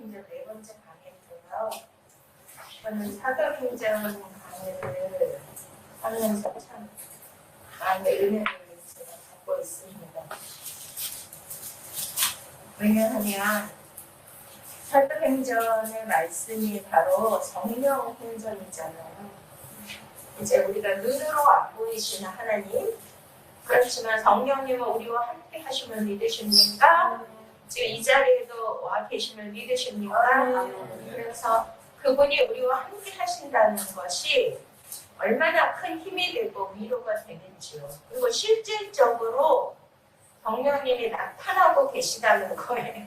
사도행전 네 번째 강의인데요. 저는 사도행전 강의를 하면서 참 많은 은혜를 제가 받고 있습니다. 왜냐하면 사도행전의 말씀이 바로 성령행전이잖아요. 이제 우리가 눈으로 안 보이시는 하나님, 그렇지만 성령님은 우리와 함께 하심을 믿으십니까? 지금 이 자리에도 와 계심을 믿으십니까? 그래서 그분이 우리와 함께 하신다는 것이 얼마나 큰 힘이 되고 위로가 되는지요. 그리고 실질적으로 성령님이 나타나고 계시다는 거예요.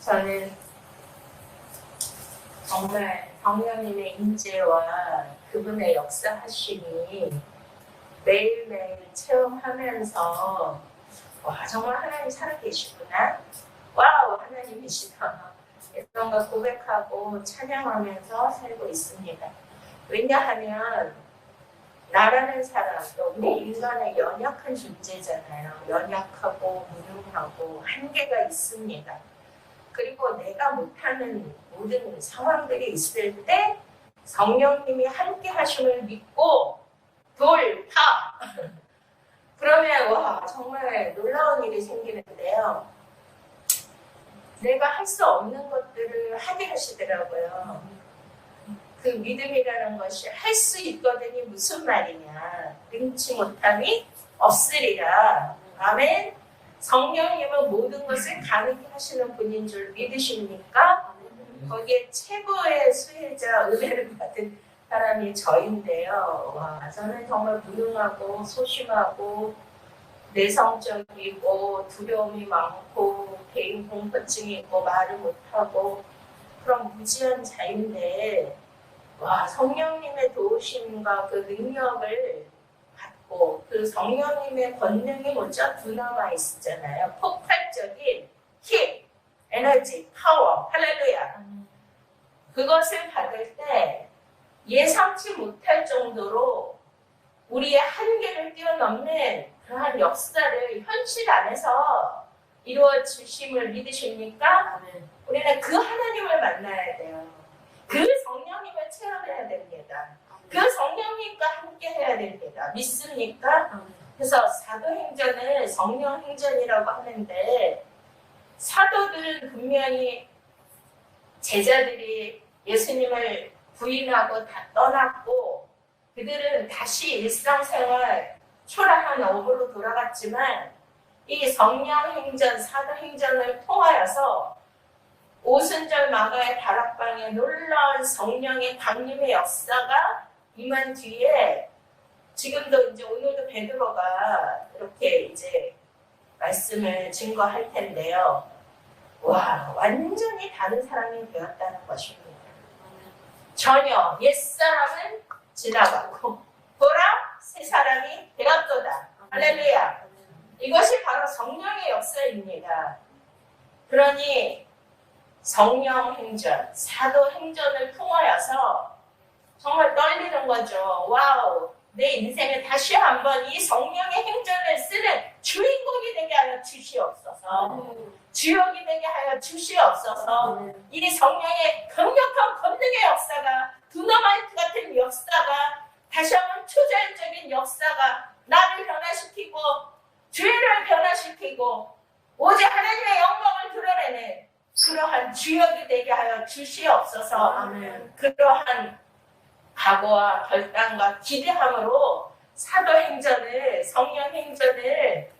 저는 정말 성령님의 인재와 그분의 역사하심이 매일매일 체험하면서 와, 정말 하나님 살아계시구나. 와우, 하나님이시다. 이런 걸 고백하고 찬양하면서 살고 있습니다. 왜냐하면 나라는 사람, 또 우리 인간의 연약한 존재잖아요. 연약하고 무능하고 한계가 있습니다. 그리고 내가 못하는 모든 상황들이 있을 때 성령님이 함께 하심을 믿고 돌파! 그러면 와 정말 놀라운 일이 생기는데요. 내가 할 수 없는 것들을 하게 하시더라고요. 그 믿음이라는 것이 할 수 있거든이 무슨 말이냐. 능치 못함이 없으리라. 아멘. 성령님은 모든 것을 가능케 하시는 분인 줄 믿으십니까? 거기에 최고의 수혜자 은혜를 받은 사람이 저인데요. 와, 저는 정말 무능하고 소심하고 내성적이고 두려움이 많고 개인 공포증이 있고 말을 못하고 그런 무지한 자인데 와, 성령님의 도우심과 그 능력을 받고 그 성령님의 권능이 먼저 드러나 있잖아요. 폭발적인 힘, 에너지, 파워, 할렐루야. 그것을 받을 때 예상치 못할 정도로 우리의 한계를 뛰어넘는 그러한 역사를 현실 안에서 이루어 주심을 믿으십니까? 우리는 그 하나님을 만나야 돼요. 그 성령님을 체험해야 됩니다. 그 성령님과 함께 해야 됩니다. 믿습니까? 그래서 사도행전을 성령행전이라고 하는데 사도들은 분명히 제자들이 예수님을 부인하고 다 떠났고 그들은 다시 일상생활 초라한 업으로 돌아갔지만 이 성령행전, 사도행전을 통하여서 오순절 마가의 다락방에 놀라운 성령의 강림의 역사가 임한 뒤에 지금도 이제 오늘도 베드로가 이렇게 이제 말씀을 증거할 텐데요. 와, 완전히 다른 사람이 되었다는 것입니다. 전혀 옛사람은 지나가고 보라 새 사람이 되었도다. 할렐루야. 이것이 바로 성령의 역사입니다. 그러니 성령행전, 사도행전을 통하여서 정말 떨리는 거죠. 와우, 내 인생을 다시 한번 이 성령의 행전을 쓰는 주인공이 되게 하여 주시옵소서. 주역이 되게 하여 주시옵소서. 이 성령의 강력한 권능의 역사가 두나마이트 같은 역사가 다시 한번 초자연적인 역사가 나를 변화시키고 죄를 변화시키고 오직 하나님의 영광을 드러내는 그러한 주역이 되게 하여 주시옵소서. 아멘. 그러한 각오와 결단과 기대함으로 사도행전을 성령행전을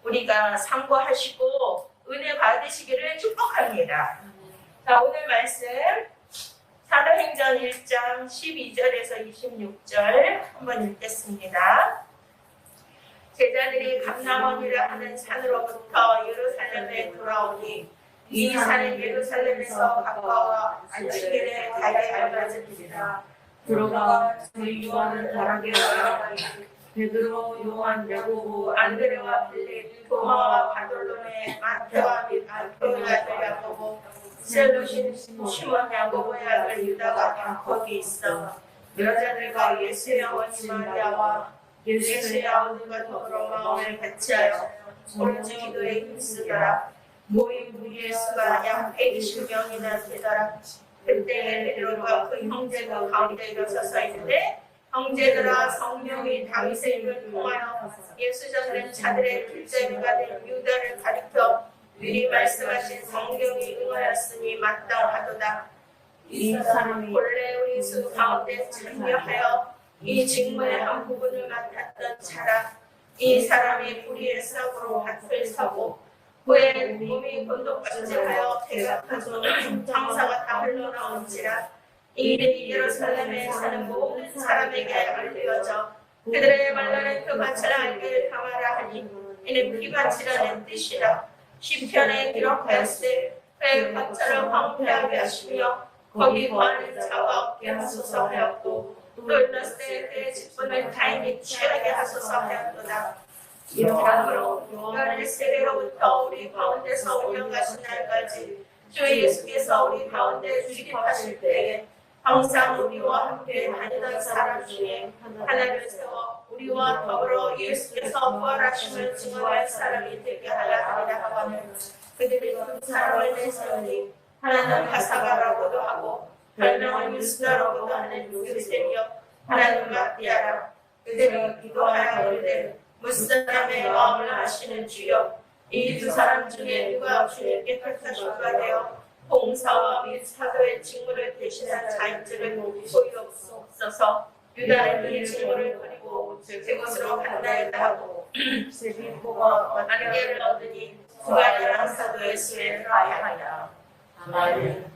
우리가 상고하시고 은혜 받으시기를 축복합니다. 자, 오늘 말씀 사도행전 1장 12절에서 26절 한번 읽겠습니다. 제자들이 감람원이라 하는 산으로부터 예루살렘에 돌아오니 이 산은 예루살렘에서 가까워 안식일에 가게 알려졌습니다. 들어가 저희 요한은 다락에 올라가니 베드로, 요한, 야고보, 안드레와 빌립, 도마와 바돌로메, 마태와 및 알페오의 아들 야고보, 셀로신 시몬 야고보의 아들 유다가 다 거기 있어 여자들과 예수의 어머니 마리아와 예수의 아우들과 더불어 마음을 같이하여 오른쪽 기도에 힘쓰더라. 모인 무리의 수가 약 120명이나 되더라. 그때 베드로가 그 형제가 가운데 일어서서 있는데 형제들아 성령이 다윗의 입을 통하여 예수 전는 자들의 길잡이가 된 유다를 가리켜 미리 말씀하신 성경이 응하였으니 마땅하도다. 이 사람이 본래 우리 수 가운데 참여하여 이 직무의 한 부분을 맡았던 자라. 이 사람이 불의의 썩으로 밭을 서고 후에 몸이 곤독같이 하여 대각하죠. 장사가 다 흘러나온지라. 이 일이 예루살렘에 사는 모든 사람에게 알려져 그들의 말로는 그 밭을 알게 담아라 하니 이는 피밭이라는 뜻이라. 시편에 기록하였을 그 밭을 황폐하게 하시며 거기 거하는 자가 없게 하소서 하였고 또 일렀을 때 그의 직분을 타인이 취하게 하소서 하였도다. 이러므로 요한의 세례로부터 우리 가운데서 운영하신 날까지 주 예수께서 우리 가운데 주립하실 때에 항상 우리와 함께 다니던 사람 중에 하나를 세워 우리와 더불어 예수께서 부활하심을 증언할 사람이 되게 하려 하리라 하거늘 그들이 두 사람을 내세우니 하나는 바사바라고도 하고 별명을 유스다라고도 하는 요셉이요 하나는 마띠아라. 그들이 기도하여 이르되 무사람의 마음을 아시는 주여 이 두 사람 중에 누가 주님께 택하신 바 되어 봉사와 및 사도의 직무를 대신한 자인들을 보이옵소서. 유다는 이 직무를 그리고 그곳으로 간다했다 하고 안개를 얻으니 그가 열한 사도의 수에 들어야 하리라. 아멘.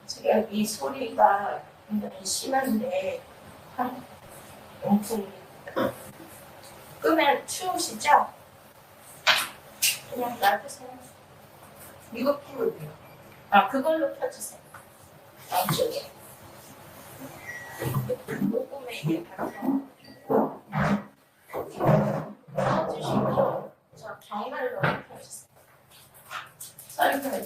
지금 이 소리가 굉장히 심한데 엄청 끄면 추우시죠? 그냥 놔두세요. 이거 켜면 돼요. 아, 그걸로 켜주세요. 안쪽에. 녹음에 이게 켜주시고 저 정말로 켜주세요. 설명.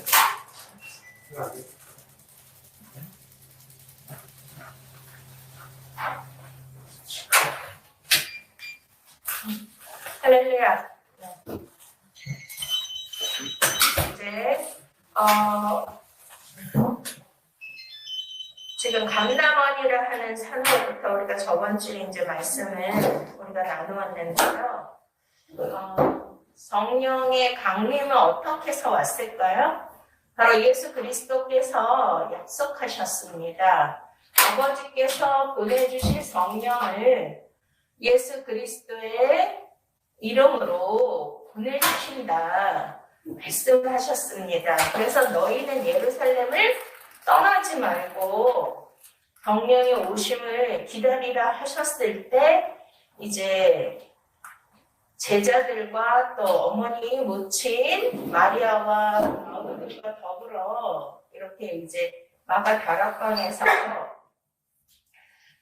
할렐루야. 이제 지금 감남원이라 하는 산으로부터 우리가 저번 주에 이제 말씀을 우리가 나누었는데요. 성령의 강림은 어떻게 해서 왔을까요? 바로 예수 그리스도께서 약속하셨습니다. 아버지께서 보내주실 성령을 예수 그리스도의 이름으로 보내주신다 말씀하셨습니다. 그래서 너희는 예루살렘을 떠나지 말고 성령의 오심을 기다리라 하셨을 때 이제 제자들과 또 어머니 모친 마리아와 아버지와 더불어 이렇게 이제 마가다락방에서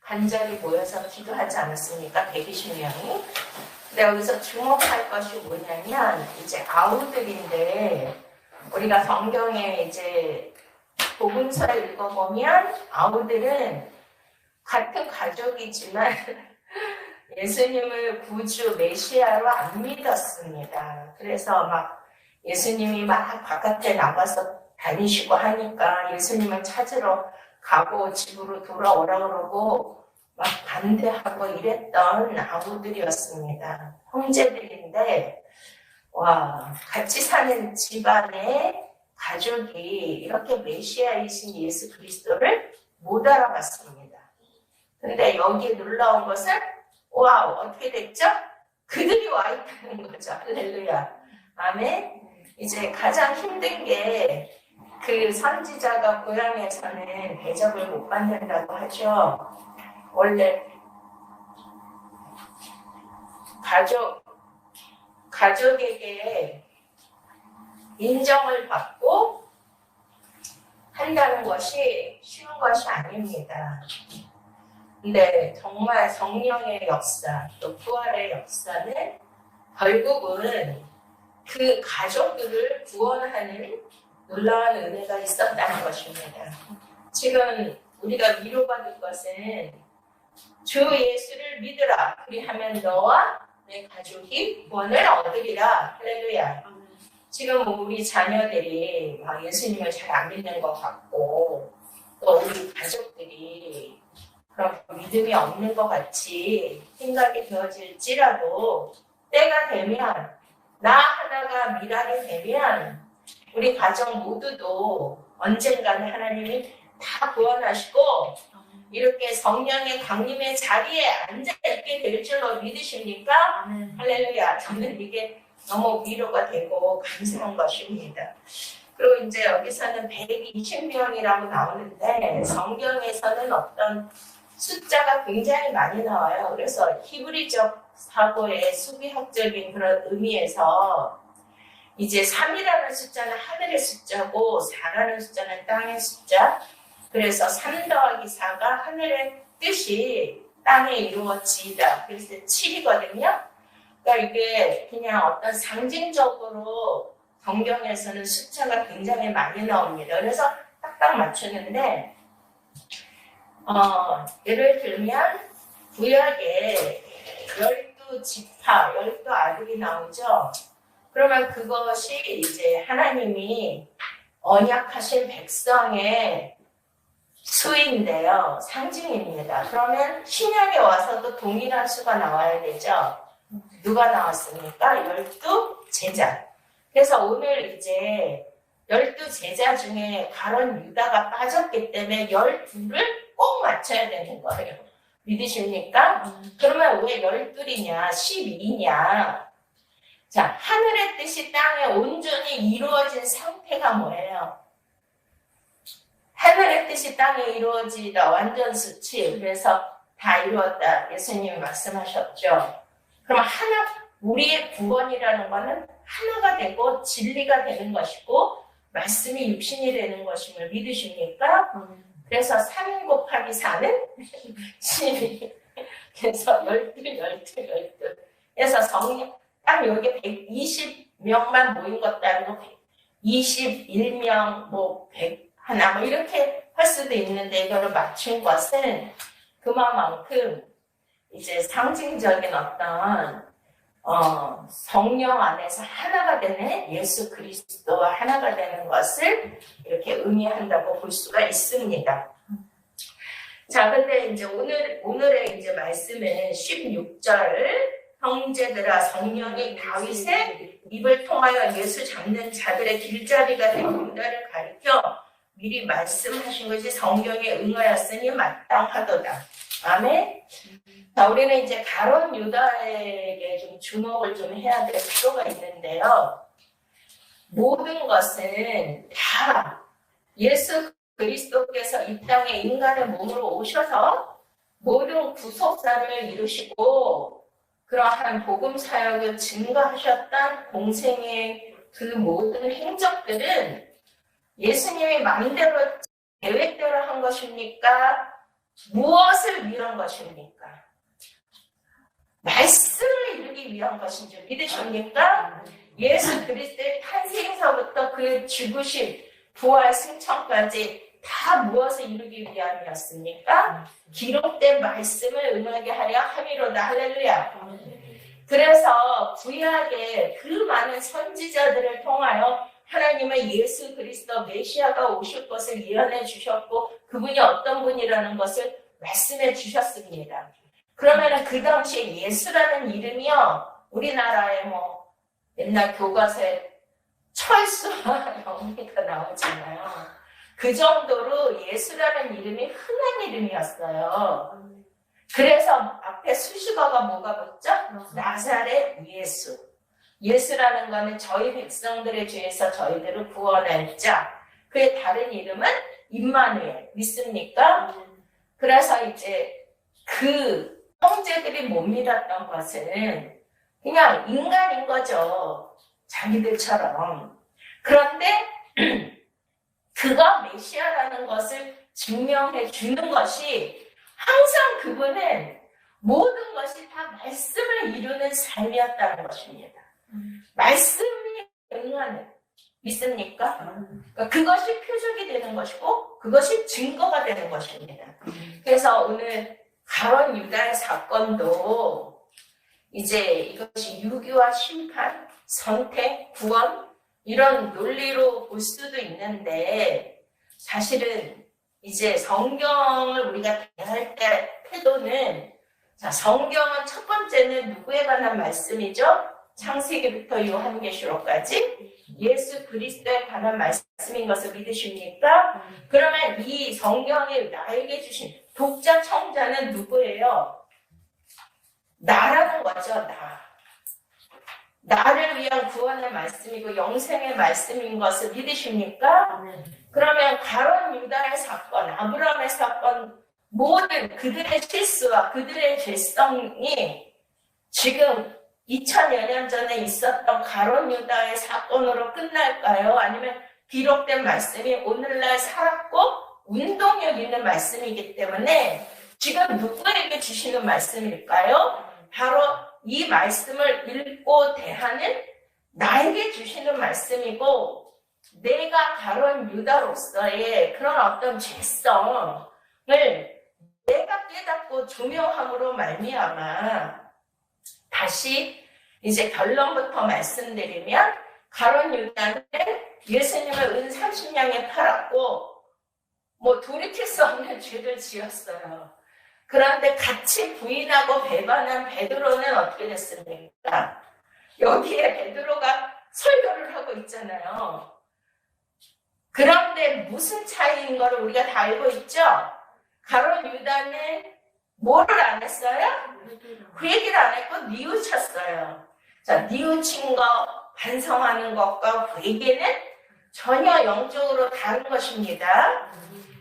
간절히 모여서 기도하지 않았습니까? 120명이. 근데 여기서 주목할 것이 뭐냐면 이제 아우들인데 우리가 성경에 이제 복음서를 읽어보면 아우들은 같은 가족이지만 예수님을 구주 메시아로 안 믿었습니다. 그래서 막 예수님이 막 바깥에 나가서 다니시고 하니까 예수님을 찾으러 가고 집으로 돌아오라 그러고 막 반대하고 이랬던 아우들이었습니다. 형제들인데 와 같이 사는 집안의 가족이 이렇게 메시아이신 예수 그리스도를 못 알아봤습니다. 근데 여기에 놀라운 것은 와 어떻게 됐죠? 그들이 와 있다는 거죠. 할렐루야. 아멘. 이제 가장 힘든 게 그 선지자가 고향에서는 대접을 못 받는다고 하죠. 원래 가족에게 인정을 받고 한다는 것이 쉬운 것이 아닙니다. 근데 정말 성령의 역사, 또 부활의 역사는 결국은 그 가족들을 구원하는 놀라운 은혜가 있었다는 것입니다. 지금 우리가 위로받을 것은 주 예수를 믿으라. 그리하면 너와 내 가족이 구원을 얻으리라. 할렐루야. 지금 우리 자녀들이 막 예수님을 잘 안 믿는 것 같고 또 우리 가족들이 그런 믿음이 없는 것 같이 생각이 되어질지라도 때가 되면 나 하나가 미랄이 되면 우리 가정 모두도 언젠가는 하나님이 다 구원하시고 이렇게 성령의 강림의 자리에 앉아있게 될 줄로 믿으십니까? 아멘. 할렐루야. 저는 이게 너무 위로가 되고 감사한 것입니다. 그리고 이제 여기서는 120명이라고 나오는데 성경에서는 어떤 숫자가 굉장히 많이 나와요. 그래서 히브리적 사고의 수비학적인 그런 의미에서 이제 3이라는 숫자는 하늘의 숫자고 4라는 숫자는 땅의 숫자. 그래서 3 더하기 4가 하늘의 뜻이 땅에 이루어지다. 그래서 7이거든요. 그러니까 이게 그냥 어떤 상징적으로 성경에서는 숫자가 굉장히 많이 나옵니다. 그래서 딱딱 맞추는데 예를 들면 구약에 12지파, 12아들이 나오죠. 그러면 그것이 이제 하나님이 언약하신 백성의 수인데요. 상징입니다. 그러면 신약에 와서도 동일한 수가 나와야 되죠. 누가 나왔습니까? 12제자. 그래서 오늘 이제 12제자 중에 가론 유다가 빠졌기 때문에 12를 꼭 맞춰야 되는 거예요. 믿으십니까? 그러면 왜 12이냐? 12냐? 자, 하늘의 뜻이 땅에 온전히 이루어진 상태가 뭐예요? 하늘의 뜻이 땅에 이루어지다 완전 수치. 그래서 다 이루었다. 예수님이 말씀하셨죠. 그럼 우리의 구원이라는 것은 하나가 되고 진리가 되는 것이고 말씀이 육신이 되는 것임을 믿으십니까? 그래서 3 곱하기 4는 12. 그래서 12. 그래서 성령 딱 여기 120명만 모인 것도 아니고 21명, 100 하나 뭐 이렇게 할 수도 있는데 이거를 맞춘 것은 그만큼 이제 상징적인 어떤 성령 안에서 하나가 되는 예수 그리스도와 하나가 되는 것을 이렇게 의미한다고 볼 수가 있습니다. 자, 근데 이제 오늘의 이제 말씀은 16절 형제들아 성령이 다윗의 입을 통하여 예수 잡는 자들의 길잡이가 된 유다를 가리켜 미리 말씀하신 것이 성경에 응하였으니 마땅하도다. 아멘. 자, 우리는 이제 가론 유다에게 좀 주목을 좀 해야 될 필요가 있는데요. 모든 것은 다 예수 그리스도께서 이 땅에 인간의 몸으로 오셔서 모든 구속사를 이루시고 그러한 복음 사역을 증거하셨던 공생의 그 모든 행적들은 예수님이 마음대로 계획대로 한 것입니까? 무엇을 위한 것입니까? 말씀을 이루기 위한 것인지 믿으십니까? 예수 그리스도의 탄생서부터 그 죽으심, 부활, 승천까지 다 무엇을 이루기 위함이었습니까? 기록된 말씀을 응하게 하려 함이로다. 할렐루야. 그래서 구약의 그 많은 선지자들을 통하여 하나님은 예수 그리스도 메시아가 오실 것을 예언해 주셨고 그분이 어떤 분이라는 것을 말씀해 주셨습니다. 그러면 그 당시에 예수라는 이름이요, 우리나라에 옛날 교과서에 철수와 영미가 나오잖아요. 그 정도로 예수라는 이름이 흔한 이름이었어요. 그래서 앞에 수식어가 뭐가 붙죠? 나사렛 예수. 예수라는 것은 저희 백성들의 죄에서 저희들을 구원할 자. 그의 다른 이름은 임마누엘. 믿습니까? 그래서 이제 그 형제들이 못 믿었던 것은 그냥 인간인 거죠. 자기들처럼. 그런데 그가 메시아라는 것을 증명해 주는 것이 항상 그분은 모든 것이 다 말씀을 이루는 삶이었다는 것입니다. 말씀이 응하는, 믿습니까? 그러니까 그것이 표적이 되는 것이고 그것이 증거가 되는 것입니다. 그래서 오늘 가론 유다의 사건도 이제 이것이 유기와 심판, 선택, 구원 이런 논리로 볼 수도 있는데 사실은 이제 성경을 우리가 대할 때 태도는 자, 성경은 첫 번째는 누구에 관한 말씀이죠? 창세기부터 요한계시록까지 예수 그리스도에 관한 말씀인 것을 믿으십니까? 그러면 이 성경이 나에게 주신 독자 청자는 누구예요? 나라는 거죠. 나를 위한 구원의 말씀이고 영생의 말씀인 것을 믿으십니까? 그러면 가룟 유다의 사건, 아브라함의 사건, 모든 그들의 실수와 그들의 죄성이 지금 2000여 년 전에 있었던 가룟 유다의 사건으로 끝날까요? 아니면 기록된 말씀이 오늘날 살았고 운동력 있는 말씀이기 때문에 지금 누구에게 주시는 말씀일까요? 바로 이 말씀을 읽고 대하는 나에게 주시는 말씀이고 내가 가룟 유다로서의 그런 어떤 죄성을 내가 깨닫고 조명함으로 말미암아 다시 이제 결론부터 말씀드리면 가룟 유다는 예수님을 은 30냥에 팔았고 뭐 돌이킬 수 없는 죄를 지었어요. 그런데 같이 부인하고 배반한 베드로는 어떻게 됐습니까? 여기에 베드로가 설교를 하고 있잖아요. 그런데 무슨 차이인 걸 우리가 다 알고 있죠? 가룟 유다는 뭐를 안 했어요? 그 얘기를 안 했고 뉘우쳤어요. 자, 뉘우친 거, 반성하는 것과 회개는 전혀 영적으로 다른 것입니다.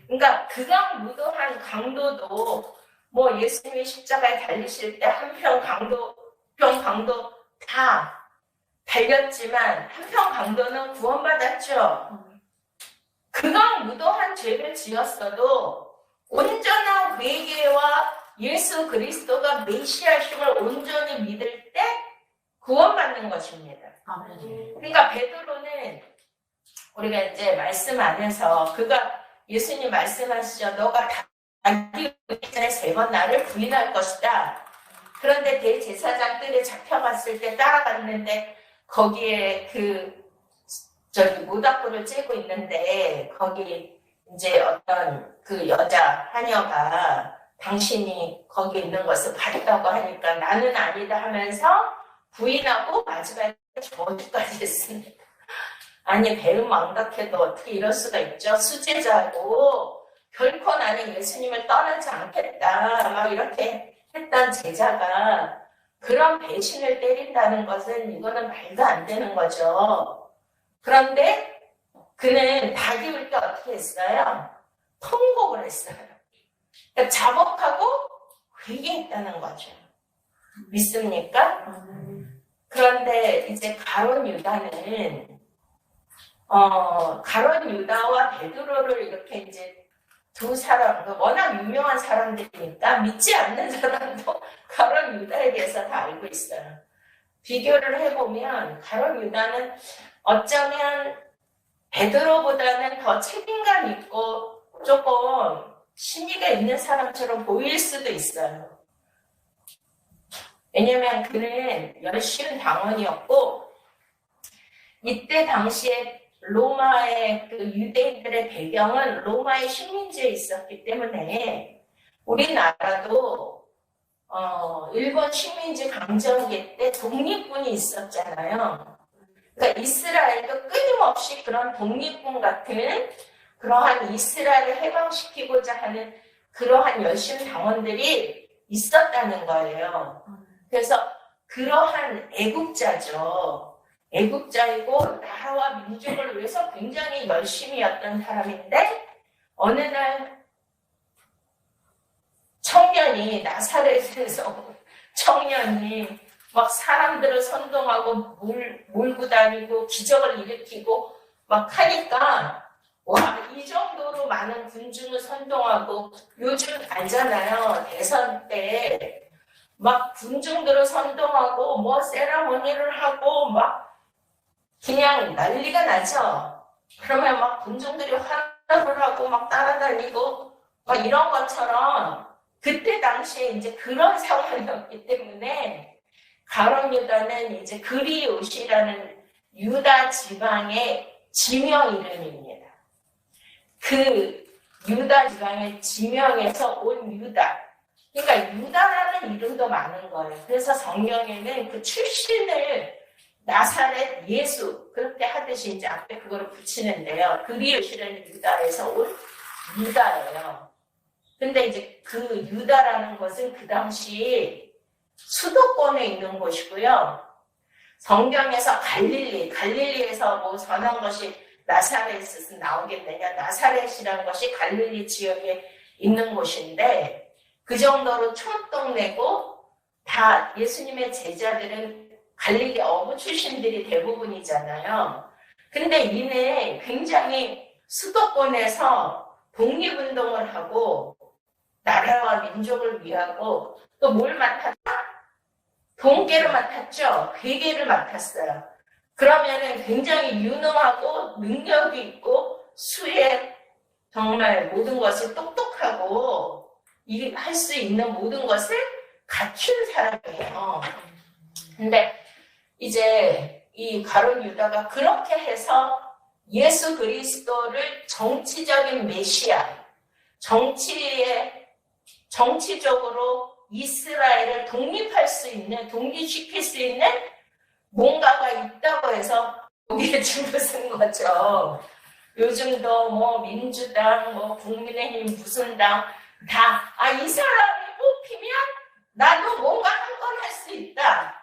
그러니까 극악무도한 강도도 뭐 예수님이 십자가에 달리실 때 한평 강도 다 달렸지만 한평 강도는 구원받았죠. 극악무도한 죄를 지었어도 온전한 회개와 예수 그리스도가 메시아심을 온전히 믿을 때 구원받는 것입니다. 그러니까 베드로는 우리가 이제 말씀 안에서 그가 예수님 말씀하시죠. 너가 자기 오기 전에 3번 나를 부인할 것이다. 그런데 대제사장 뜰에 잡혀갔을 때 따라갔는데 거기에 모닥불을 쬐고 있는데 거기 이제 어떤 그 여자 하녀가 당신이 거기 있는 것을 봤다고 하니까 나는 아니다 하면서 부인하고 마지막에 저주까지 했습니다. 아니 배은망덕해도 어떻게 이럴 수가 있죠? 수제자고 결코 나는 예수님을 떠나지 않겠다 막 이렇게 했던 제자가 그런 배신을 때린다는 것은 이거는 말도 안 되는 거죠. 그런데 그는 닭이 울 때 어떻게 했어요? 통곡을 했어요. 그러니까 자복하고 회개했다는 거죠. 믿습니까? 그런데 이제 가룟 유다는 가룟 유다와 베드로를 이렇게 이제 두 사람, 워낙 유명한 사람들이니까 믿지 않는 사람도 가룟 유다에 대해서 다 알고 있어요. 비교를 해보면 가룟 유다는 어쩌면 베드로보다는 더 책임감 있고 조금 신의가 있는 사람처럼 보일 수도 있어요. 왜냐면 그는 열심히 당원이었고 이때 당시에 로마의 그 유대인들의 배경은 로마의 식민지에 있었기 때문에 우리나라도 일본 식민지 강점기 때 독립군이 있었잖아요. 그러니까 이스라엘도 끊임없이 그런 독립군 같은 그러한 이스라엘을 해방시키고자 하는 그러한 열심 당원들이 있었다는 거예요. 그래서 그러한 애국자죠. 애국자이고 나라와 민족을 위해서 굉장히 열심히 했던 사람인데 어느 날 청년이 나사렛에서 청년이 막 사람들을 선동하고 몰고 다니고 기적을 일으키고 막 하니까 와, 이 정도로 많은 군중을 선동하고 요즘 알잖아요. 대선 때 막 군중들을 선동하고 뭐 세라모니를 하고 막 그냥 난리가 나죠. 그러면 막 군중들이 환호를 하고 막 따라다니고 막 이런 것처럼 그때 당시에 이제 그런 상황이었기 때문에 가룟 유다는 이제 그리옷이라는 유다 지방의 지명 이름입니다. 그 유다 지방의 지명에서 온 유다. 그러니까 유다라는 이름도 많은 거예요. 그래서 성경에는 그 출신을 나사렛 예수 그렇게 하듯이 이제 앞에 그거를 붙이는데요. 그리스도는 유다에서 온 유다예요. 근데 이제 그 유다라는 것은 그 당시 수도권에 있는 곳이고요. 성경에서 갈릴리에서 뭐 전한 것이 나사렛에서 나오겠느냐. 나사렛이라는 것이 갈릴리 지역에 있는 곳인데 그 정도로 촌동네고 다 예수님의 제자들은 갈릴리 어부 출신들이 대부분이잖아요. 근데 이내 굉장히 수도권에서 독립운동을 하고 나라와 민족을 위하고 또 뭘 맡았다? 동계를 맡았죠. 회계를 맡았어요. 그러면은 굉장히 유능하고 능력이 있고 수에 정말 모든 것을 똑똑하고 할 수 있는 모든 것을 갖춘 사람이에요. 근데 이제 이 가룟 유다가 그렇게 해서 예수 그리스도를 정치적인 메시아, 정치적으로 이스라엘을 독립시킬 수 있는 뭔가가 있다고 해서 거기에 줄을 쓴 거죠. 요즘도 뭐 민주당, 뭐 국민의힘 무슨 당 다 이 사람이 뽑히면 나도 뭔가 한 건 할 수 있다.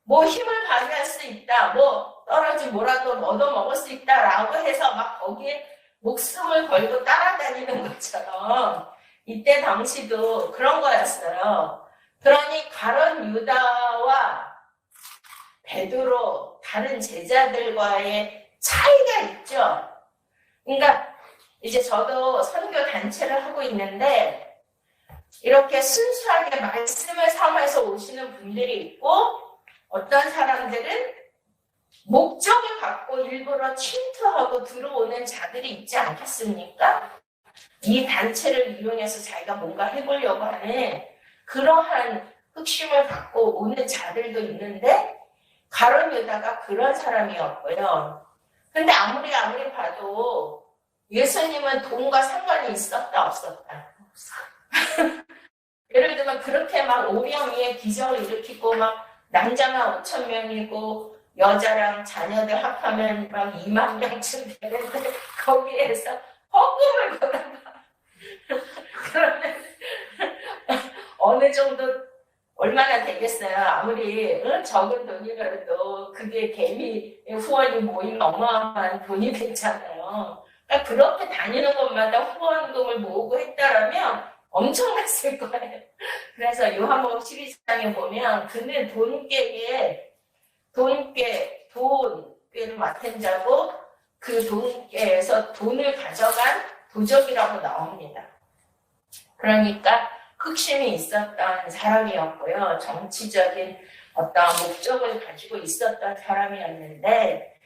뭐 힘을 발휘할 수 있다. 뭐 떨어지 뭐라도 얻어먹을 수 있다라고 해서 막 거기에 목숨을 걸고 따라다니는 것처럼 이때 당시도 그런 거였어요. 그러니 가룟 유다와 베드로 다른 제자들과의 차이가 있죠. 그러니까 이제 저도 선교 단체를 하고 있는데 이렇게 순수하게 말씀을 삼아서 오시는 분들이 있고 어떤 사람들은 목적을 갖고 일부러 침투하고 들어오는 자들이 있지 않겠습니까? 이 단체를 이용해서 자기가 뭔가 해보려고 하는 그러한 흑심을 갖고 오는 자들도 있는데 가룟 유다가 그런 사람이었고요. 근데 아무리 봐도 예수님은 돈과 상관이 있었다 없었다. 예를 들면 그렇게 막 오병이의 기적을 일으키고 막 남자만 5,000명이고 여자랑 자녀들 합하면 막 2만 명쯤 되는데 거기에서 헌금을 거다가 그러면 어느 정도 얼마나 되겠어요? 아무리 적은 돈이라도 그게 개미 후원이 모이면 어마어마한 돈이 되잖아요. 그러니까 그렇게 다니는 것마다 후원금을 모으고 했다라면 엄청났을 거예요. 그래서 요한복음 12장에 보면 그는 돈꾀를 맡은 자고 그 돈꾀에서 돈을 가져간 도적이라고 나옵니다. 그러니까 흑심이 있었던 사람이었고요. 정치적인 어떤 목적을 가지고 있었던 사람이었는데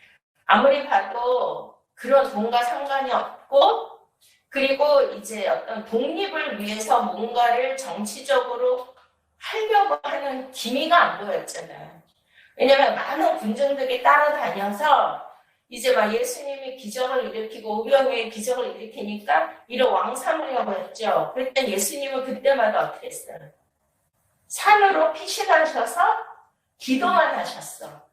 아무리 봐도 그런 돈과 상관이 없고 그리고 이제 어떤 독립을 위해서 뭔가를 정치적으로 하려고 하는 기미가 안 보였잖아요. 왜냐면 많은 군중들이 따라다녀서 이제 막 예수님이 기적을 일으키고 오병이의 기적을 일으키니까 이를 왕 삼으려고 했죠. 그랬더니 예수님은 그때마다 어떻게 했어요? 산으로 피신하셔서 기도만 하셨어.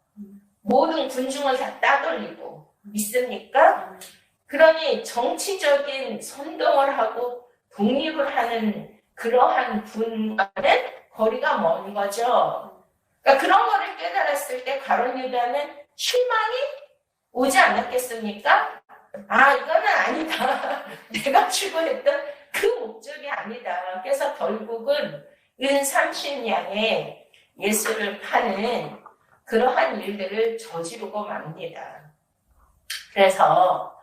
모든 군중을 다 따돌리고. 믿습니까? 그러니 정치적인 선동을 하고 독립을 하는 그러한 분과는 거리가 먼 거죠. 그러니까 그런 거를 깨달았을 때 가룟 유다는 실망이 오지 않았겠습니까? 이거는 아니다. 내가 추구했던 그 목적이 아니다. 그래서 결국은 은 30냥에 예수를 파는 그러한 일들을 저지르고 맙니다. 그래서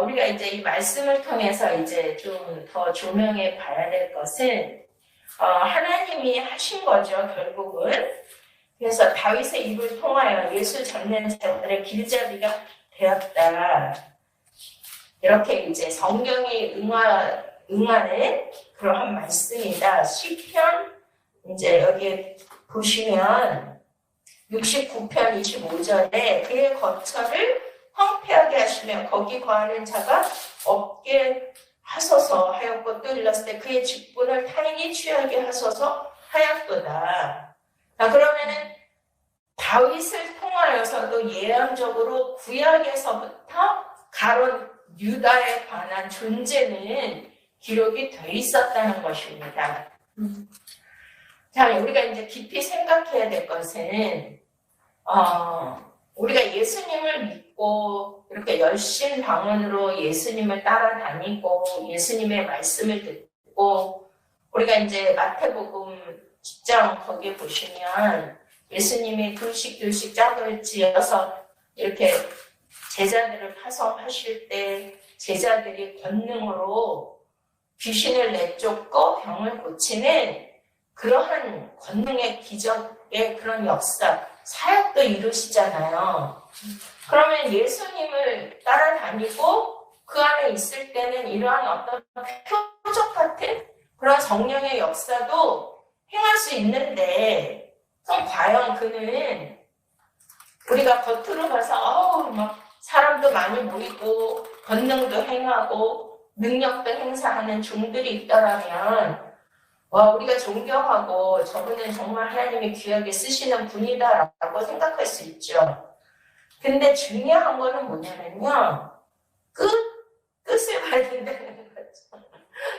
우리가 이제 이 말씀을 통해서 이제 좀 더 조명해 봐야 될 것은 하나님이 하신 거죠, 결국은. 그래서 다윗의 입을 통하여 예수 전는 자들의 길잡이가 되었다. 이렇게 이제 성경이 응하는 그러한 말씀이다. 시편 이제 여기 보시면 69편 25절에 그의 거처를 황폐하게 하시며 거기 거하는 자가 없게 하소서 하였고, 또 일렀을 때 그의 직분을 타인이 취하게 하소서 하였도다. 자, 그러면은 다윗을 통하여서도 예언적으로 구약에서부터 가론 유다에 관한 존재는 기록이 돼 있었다는 것입니다. 자, 우리가 이제 깊이 생각해야 될 것은 우리가 예수님을 믿고 이렇게 열심방언으로 예수님을 따라다니고 예수님의 말씀을 듣고, 우리가 이제 마태복음 10장 거기에 보시면 예수님이 둘씩 짝을 지어서 이렇게 제자들을 파송하실 때 제자들이 권능으로 귀신을 내쫓고 병을 고치는 그러한 권능의 기적의 그런 역사, 사역도 이루시잖아요. 그러면 예수님을 따라다니고 그 안에 있을 때는 이러한 어떤 표적 같은 그런 성령의 역사도 행할 수 있는데, 그럼 과연 그는 우리가 겉으로 봐서 막 사람도 많이 모이고 권능도 행하고 능력도 행사하는 종들이 있더라면 우리가 존경하고 저분은 정말 하나님이 귀하게 쓰시는 분이다라고 생각할 수 있죠. 근데 중요한 거는 뭐냐면요, 끝을 봐야 된다는 거죠.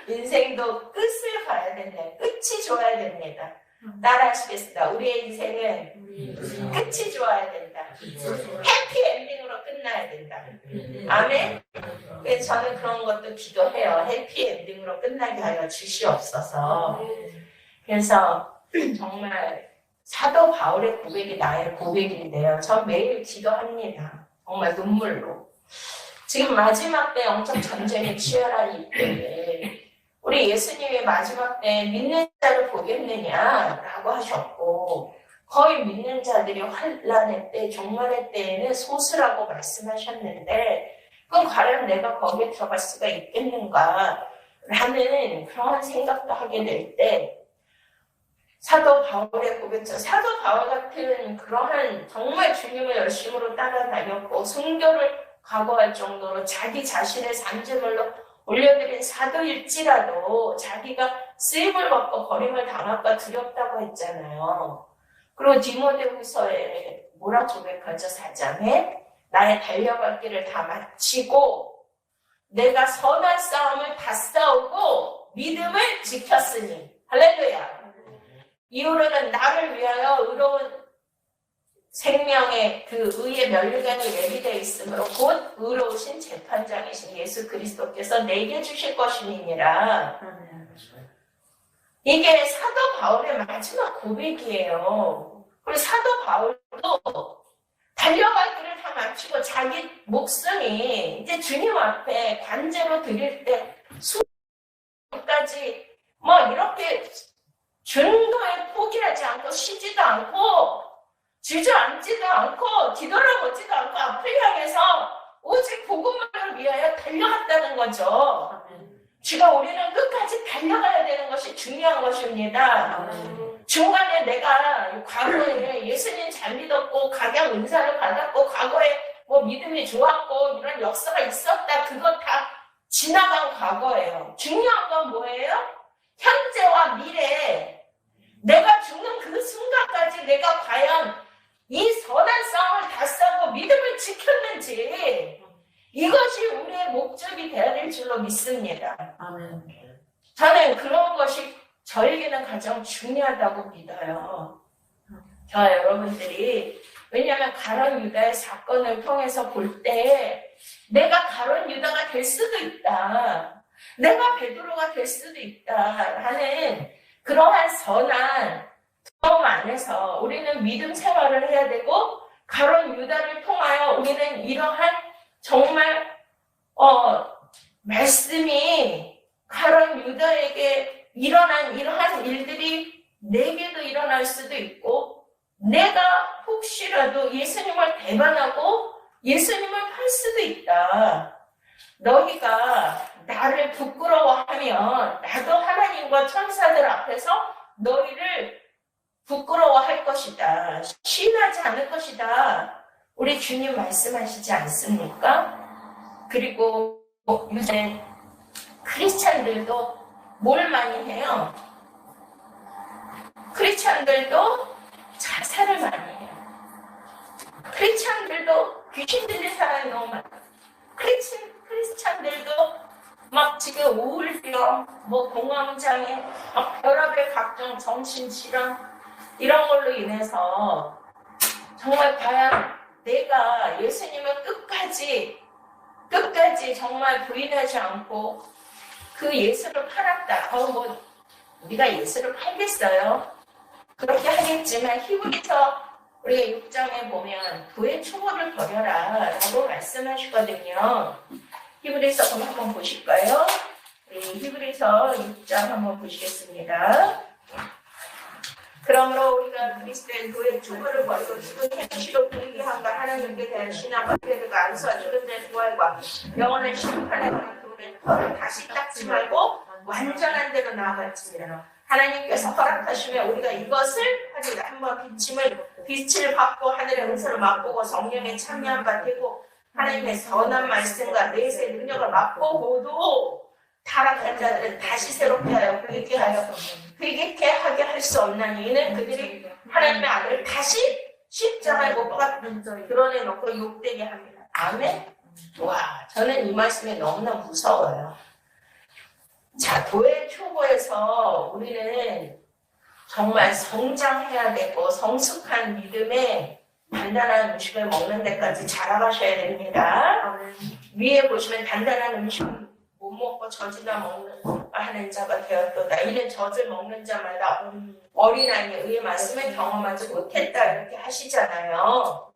인생도 끝을 봐야 된다. 끝이 좋아야 됩니다. 따라하시겠습니다. 우리의 인생은 끝이 좋아야 된다. 해피 엔딩으로 끝나야 된다. 아멘. 그래서 저는 그런 것도 기도해요. 해피 엔딩으로 끝나게 하여 주시옵소서. 그래서 정말 사도 바울의 고백이 나의 고백인데요. 전 매일 기도합니다. 정말 눈물로. 지금 마지막 때 영적 전쟁이 치열한 이때에 우리 예수님이 마지막 때 믿는 자를 보겠느냐라고 하셨고, 거의 믿는 자들이 환난의 때, 종말의 때에는 소수라고 말씀하셨는데, 그럼 과연 내가 거기에 들어갈 수가 있겠는가 라는 그런 생각도 하게 될 때, 사도 바울의 고백처럼 사도 바울 같은 그러한 정말 주님을 열심으로 따라다녔고 순교를 각오할 정도로 자기 자신의 산증을로 올려드린 사도일지라도 자기가 쓰임을 받고 버림을 당할까 두렵다고 했잖아요. 그리고 디모데후서에 뭐라 고백하죠? 4장에 나의 달려갈 길을 다 마치고 내가 선한 싸움을 다 싸우고 믿음을 지켰으니 할렐루야. 이후로는 나를 위하여 의로운 생명의 그 의의 면류관이 예비되어 있으므로 곧 의로우신 재판장이신 예수 그리스도께서 내게 주실 것이니라. 이게 사도 바울의 마지막 고백이에요. 그리고 사도 바울도 달려갈 길을 다 마치고 자기 목숨이 이제 주님 앞에 관제로 드릴 때 수까지 뭐 이렇게 중도에 포기하지 않고 쉬지도 않고 주저앉지도 않고 뒤돌아보지도 않고 앞을 향해서 오직 복음을 위하여 달려갔다는 거죠. 지금 우리는 끝까지 달려가야 되는 것이 중요한 것입니다. 중간에 내가 과거에 예수님 잘 믿었고 각양 은사를 받았고 과거에 뭐 믿음이 좋았고 이런 역사가 있었다. 그거 다 지나간 과거예요. 중요한 건 뭐예요? 현재와 미래. 내가 죽는 그 순간까지 내가 과연 이 선한 싸움을 다 싸고 믿음을 지켰는지 이것이 우리의 목적이 되어야 될 줄로 믿습니다. 아멘. 저는 그런 것이 저에게는 가장 중요하다고 믿어요. 저 여러분들이 왜냐하면 가론 유다의 사건을 통해서 볼 때 내가 가론 유다가 될 수도 있다. 내가 베드로가 될 수도 있다 하는 그러한 선한 경험 안에서 우리는 믿음 생활을 해야 되고 가론 유다를 통하여 우리는 이러한 정말 말씀이 가론 유다에게 일어난 이러한 일들이 내게도 일어날 수도 있고 내가 혹시라도 예수님을 배반하고 예수님을 팔 수도 있다. 너희가 나를 부끄러워하면 나도 하나님과 천사들 앞에서 너희를 부끄러워할 것이다. 시인하지 않을 것이다. 우리 주님 말씀하시지 않습니까? 그리고 요새 크리스찬들도 뭘 많이 해요? 크리스찬들도 자살을 많이 해요. 크리스찬들도 귀신 들린 사람이 너무 많아요. 크리스찬들도 막 지금 우울병, 공황장애, 막 별의별 각종 정신질환 이런 걸로 인해서 정말 과연 내가 예수님을 끝까지 정말 부인하지 않고 그 예수를 팔았다. 우리가 예수를 팔겠어요? 그렇게 하겠지만 히브리서 우리가 6장에 보면 부의 초보를 버려라 라고 말씀하시거든요. 히브리서 그럼 한번 보실까요? 히브리서 6장 한번 보시겠습니다. 그러므로 우리가 그리스도의 부의 초보를 버리고 죽은 행실로 분리함과 하나님께 대한 신앙과 회개가 안수와 죽은 자의 부활과 영원한 심판에 관한 그분의 터를 다시 닦지 말고 완전한 대로 나아갈지니라. 하나님께서 허락하시면 우리가 이것을 하리라. 한번 빛을 받고 하늘의 은사를 맛보고 성령의 참여한 바 되고 하나님의 선한 말씀과 내세의 능력을 맛보고도 타락한 자들은 다시 새롭게 하여 회개케 하게 할 수 없나니 이는 그들이 하나님의 아들을 다시 십자가에 못 박아 드러내놓고 욕되게 합니다. 아멘? 와, 저는 이 말씀이 너무나 무서워요. 자, 교회 초보에서 우리는 정말 성장해야 되고 성숙한 믿음에 단단한 음식을 먹는 데까지 자라가셔야 됩니다. 위에 보시면 단단한 음식 못 먹고 젖이나 먹는 하는 자가 되었도다. 이는 젖을 먹는 자마다 어린아이의 의의 말씀을 경험하지 못했다 이렇게 하시잖아요.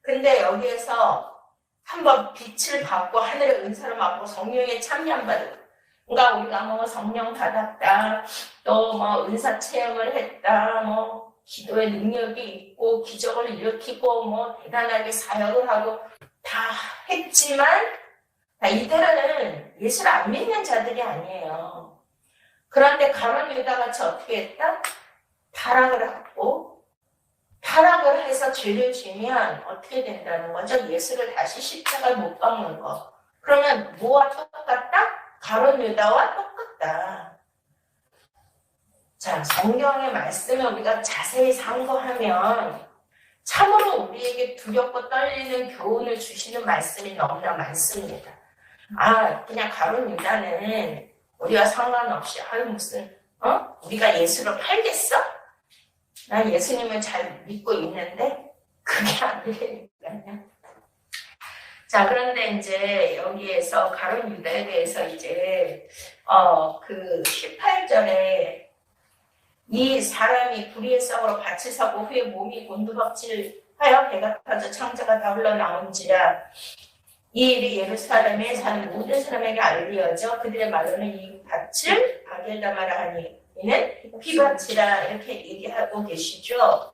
근데 여기에서 한번 빛을 받고 하늘의 은사를 받고 성령에 참여한 바들, 그러니까 우리가 성령 받았다, 또 은사 체험을 했다, 기도의 능력이 있고 기적을 일으키고 대단하게 사역을 하고 다 했지만 이들은 예수를 안 믿는 자들이 아니에요. 그런데 가룟 유다같이 어떻게 했다? 타락을 해서 죄를 지면 어떻게 된다는 거죠? 예수를 다시 십자가에 못 박는 거. 그러면 뭐와 똑같다? 가룟 유다와 똑같다. 자, 성경의 말씀을 우리가 자세히 상고하면 참으로 우리에게 두렵고 떨리는 교훈을 주시는 말씀이 너무나 많습니다. 그냥 가룟 유다는 우리와 상관없이 우리가 예수를 팔겠어? 난 예수님을 잘 믿고 있는데 그게 아니라니까요. 자, 그런데 이제 여기에서 가룟 유다에 대해서 이제 그 18절에 이 사람이 불의의 썩으로 밭을 사고 후에 몸이 곤두박질하여 배가 터져 창자가 다 흘러나온지라. 이 일이 예루살렘에 사는 모든 사람에게 알리어져 그들의 말로는 이 밭을 아겔다마라 하니 이는 피밭이라 이렇게 얘기하고 계시죠.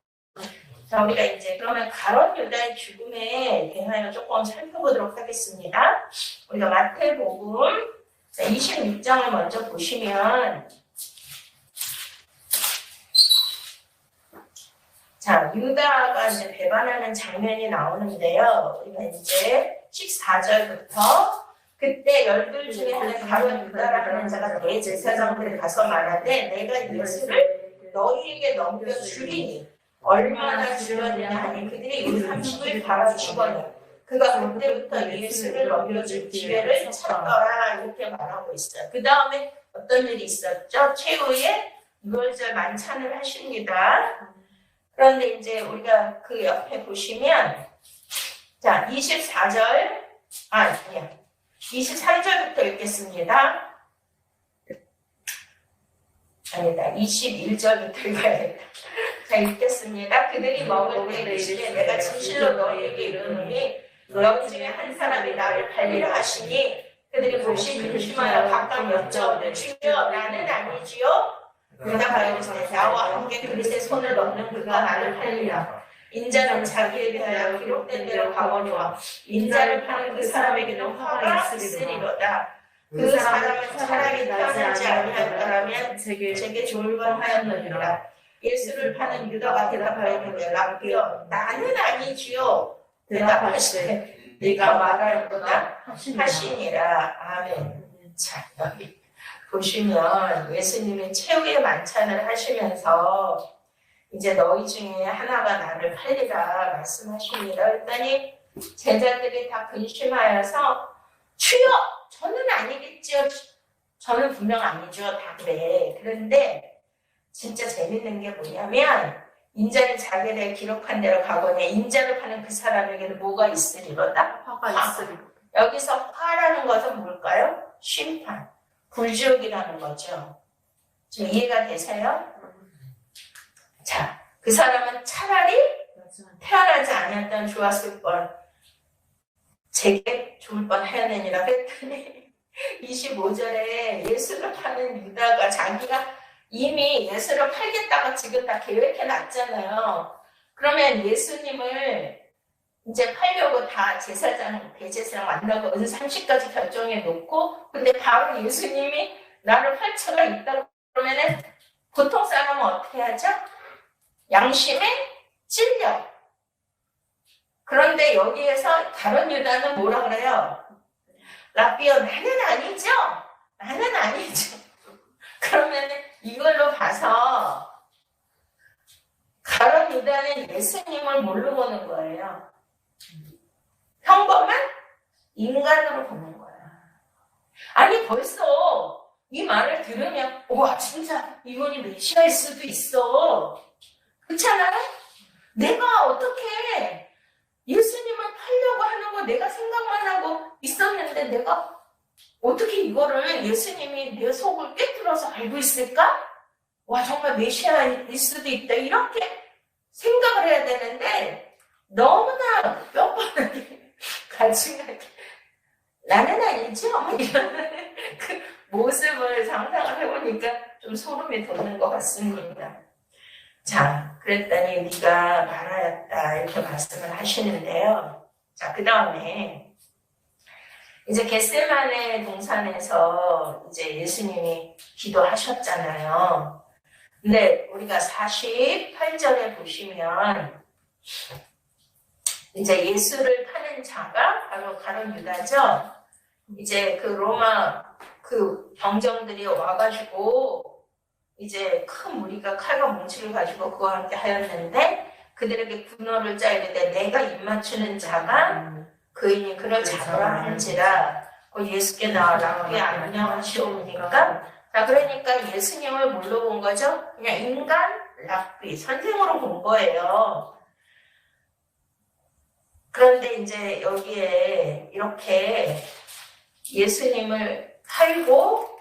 자, 우리가 이제 그러면 가룟 유다의 죽음에 대하여 조금 살펴보도록 하겠습니다. 우리가 마태복음 26장을 먼저 보시면, 자, 유다가 이제 배반하는 장면이 나오는데요. 우리가 이제 14절부터 그때 12 중에 하는 가룟 유다라 하는 자가 대제사장들에 가서 말하되 내가 예수를 너희에게 넘겨주리니 얼마나 주려느냐 하니 그들이 이 30을 바라 주거니 그가 그때부터 예수를 넘겨줄 기회를 찾더라 이렇게 말하고 있어요. 그 다음에 어떤 일이 있었죠? 최후에 유월절 만찬을 하십니다. 그런데 이제 우리가 그 옆에 보시면 자 23절부터 읽겠습니다. 아니다, 21절부터 읽어야겠다. 자, 읽겠습니다. 그들이 먹을 때 이르시되 내가 진실로 너희에게 이르노니 너희 중에 한 사람이 나를 팔리라 하시니 그들이 몹시 근심하여 각각 여쭤오되 주여 나는 아니지요? 대답하여 이르시되 나와 함께 그릇에 손을 넣는 그가 나를 팔리라. 인자는 자기에 대하여 기록된 대로 가거니와 인자를 파는 그 사람에게는 화가 있으리로다. 그 사람은 사람이 태어나지 아니하였더라면 제게 졸반하였느니라. 예수를 파는 유다가 대답하였는데 라비여 나는 아니지요. 대답하시되 네가 말하였구나 하시니라. 아멘. 자, 여기 보시면 예수님이 최후의 만찬을 하시면서 이제 너희 중에 하나가 나를 팔리라 말씀하십니다. 그랬더니 제자들이 다 근심하여서 주여 저는 아니겠죠. 저는 분명 아니죠. 다 그래. 그런데 진짜 재밌는 게 뭐냐면 인자는 자기를 기록한 대로 가거니 인자를 파는 그 사람에게는 뭐가 있으리로다? 화가 있으리로다. 여기서 화라는 것은 뭘까요? 심판, 불지옥이라는 거죠. 좀 이해가 되세요? 자, 그 사람은 차라리 태어나지 않았다면 좋았을 뻔, 제게 좋을 뻔 하였느니라 그랬더니 25절에 예수를 파는 유다가 자기가 이미 예수를 팔겠다고 지금 다 계획해 놨잖아요. 그러면 예수님을 이제 팔려고 다 대제사장 만나고 은상식까지 결정해 놓고, 근데 바로 예수님이 나를 팔 처가 있다고 그러면은 보통 사람은 어떻게 하죠? 양심에 찔려. 그런데 여기에서 다른 유다는 뭐라 그래요? 라비여 나는 아니죠? 나는 아니죠. 그러면 이걸로 봐서 다른 유다는 예수님을 뭘로 보는 거예요? 평범한 인간으로 보는 거야. 아니 벌써 이 말을 들으면 와 진짜 이분이 메시아일 수도 있어. 그렇잖아요? 내가 어떻게 예수님을 팔려고 하는 거 내가 생각만 하고 있었는데 내가 어떻게 이거를 예수님이 내 속을 꿰뚫어서 알고 있을까? 와 정말 메시아일 수도 있다. 이렇게 생각을 해야 되는데 너무나 뻔뻔하게 가증하게 나는 아니죠? 이런 그 모습을 상상을 해보니까 좀 소름이 돋는 것 같습니다. 자, 그랬더니 네가 말하였다 이렇게 말씀을 하시는데요. 자, 그 다음에 이제 겟세마네 동산에서 이제 예수님이 기도하셨잖아요. 근데 우리가 48절에 보시면 이제 예수를 파는 자가 바로 가룟 유다죠. 이제 그 로마 그 병정들이 와가지고 이제 큰 무리가 칼과 뭉치를 가지고 그와 함께 하였는데 그들에게 분노를 짜이르되 내가 입맞추는 자가 그인이 그를 잡으라 한지라 예수께 나와라 그게 안녕하시옵니까? 자 그러니까 예수님을 뭘로 본 거죠? 그냥 인간 랍비 선생으로 본 거예요. 그런데 이제 여기에 이렇게 예수님을 팔고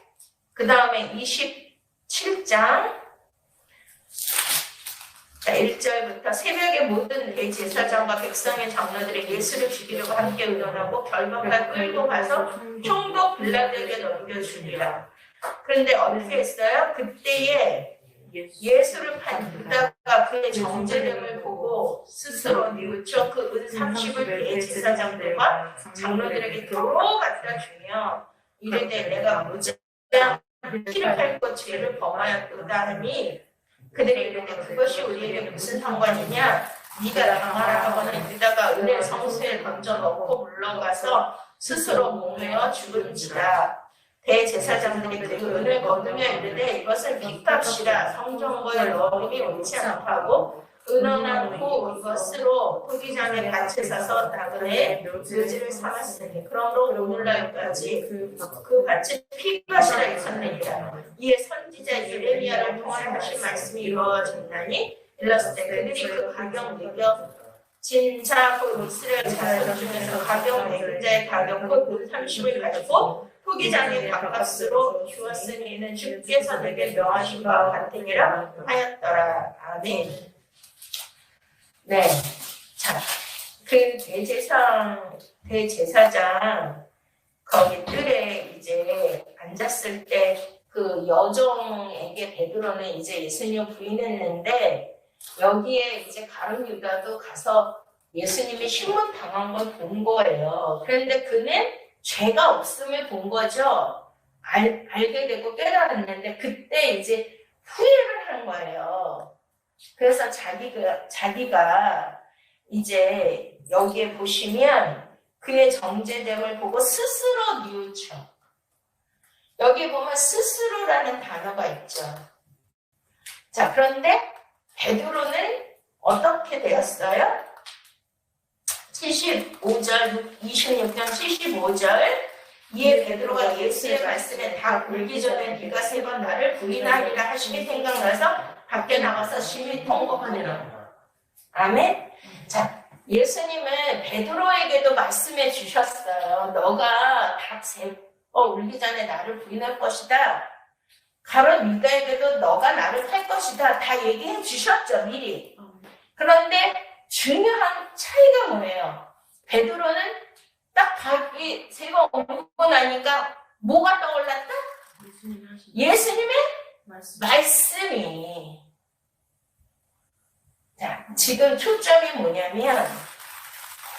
그 다음에 27장 1절부터 새벽에 모든 대제사장과 백성의 장로들이 예수를 죽이려고 함께 의논하고 결박하여 끌고 가서 총독 빌라도에게 넘겨주리라. 그런데 어떻게 했어요? 그때에 예수를 판 유다가 그의 정죄됨을 보고 스스로 뉘우쳐 그 은 30을 대제사장들과 장로들에게 도로 갖다 주며 이르되 내가 무장 피를 핥고 죄를 범하였도다 하니 그들이 이르되 그것이 우리에게 무슨 상관이냐? 네가 당하라 하고는 유다가 은을 성수에 던져놓고 물러가서 스스로 목매어 죽은지라. 대제사장들이 그 은을 거두며 이르되 이것은 빚값이라 성전고에 넣음이 옳지 않다고 은언한 후 이것으로 토기장에 밭을 사서 나그네 묘지를 삼았으니 그러므로 오늘날까지 그 밭이 핏값이라 있었느니라. 이에 선지자 예레미야를 통하여 하신 말씀이 이루어졌나니 일렀을 때 그들이 그 가격 매겨 진자 그 이스라엘 자손 중에서 가격 매긴 자의 가격 곧 30을 가지고 토기장의 밥값으로 주었으니 이는 주께서 내게 명하신 바와 같으니라 하였더라. 아멘. 네, 자, 그 대제사장 거기 뜰에 이제 앉았을 때 그 여종에게 베드로는 이제 예수님을 부인했는데 여기에 이제 가룟 유다도 가서 예수님이 신문 당한 걸 본 거예요. 그런데 그는 죄가 없음을 본 거죠. 알게 되고 깨달았는데 그때 이제 후회를 한 거예요. 그래서 자기가 이제 여기에 보시면 그의 정죄됨을 보고 스스로 뉘우쳐. 여기 보면 스스로라는 단어가 있죠. 자, 그런데 베드로는 어떻게 되었어요? 75절, 26장 75절. 이에 베드로가 예수의 말씀에 다 굴기 전에 네가 3번 나를 부인하리라 하심이 생각나서 밖에 나가서 심히 통곡하니라. 아멘? 자, 예수님은 베드로에게도 말씀해 주셨어요. 너가 닭 3번 울기 전에 나를 부인할 것이다. 가론 유다에게도 너가 나를 팔 것이다. 다 얘기해 주셨죠, 미리. 그런데 중요한 차이가 뭐예요? 베드로는 딱 닭이 3번 울고 나니까 뭐가 떠올랐다? 예수님의 말씀이. 자, 지금 초점이 뭐냐면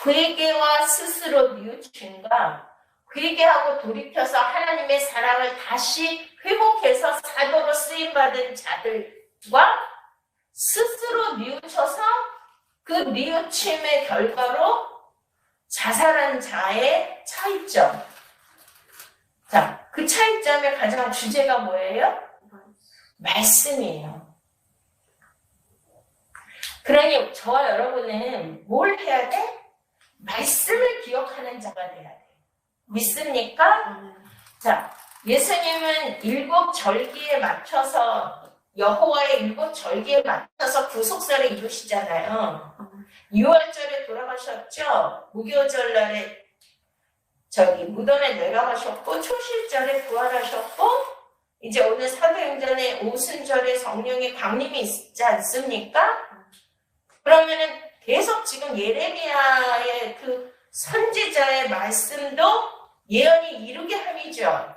회개와 스스로 뉘우침과 회개하고 돌이켜서 하나님의 사랑을 다시 회복해서 사도로 쓰임받은 자들과 스스로 뉘우쳐서 그 뉘우침의 결과로 자살한 자의 차이점. 자, 그 차이점의 가장 주제가 뭐예요? 말씀이에요. 그러니 저와 여러분은 뭘 해야 돼? 말씀을 기억하는 자가 돼야 돼. 믿습니까? 자, 예수님은 7절기에 맞춰서 여호와의 7절기에 맞춰서 구속사를 이루시잖아요. 6월절에 돌아가셨죠. 무교절날에 무덤에 내려가셨고 초실절에 부활하셨고 이제 오늘 사도행전에 오순절에 성령의 강림이 있지 않습니까? 그러면은 계속 지금 예레미야의 그 선지자의 말씀도 예언이 이루게 함이죠.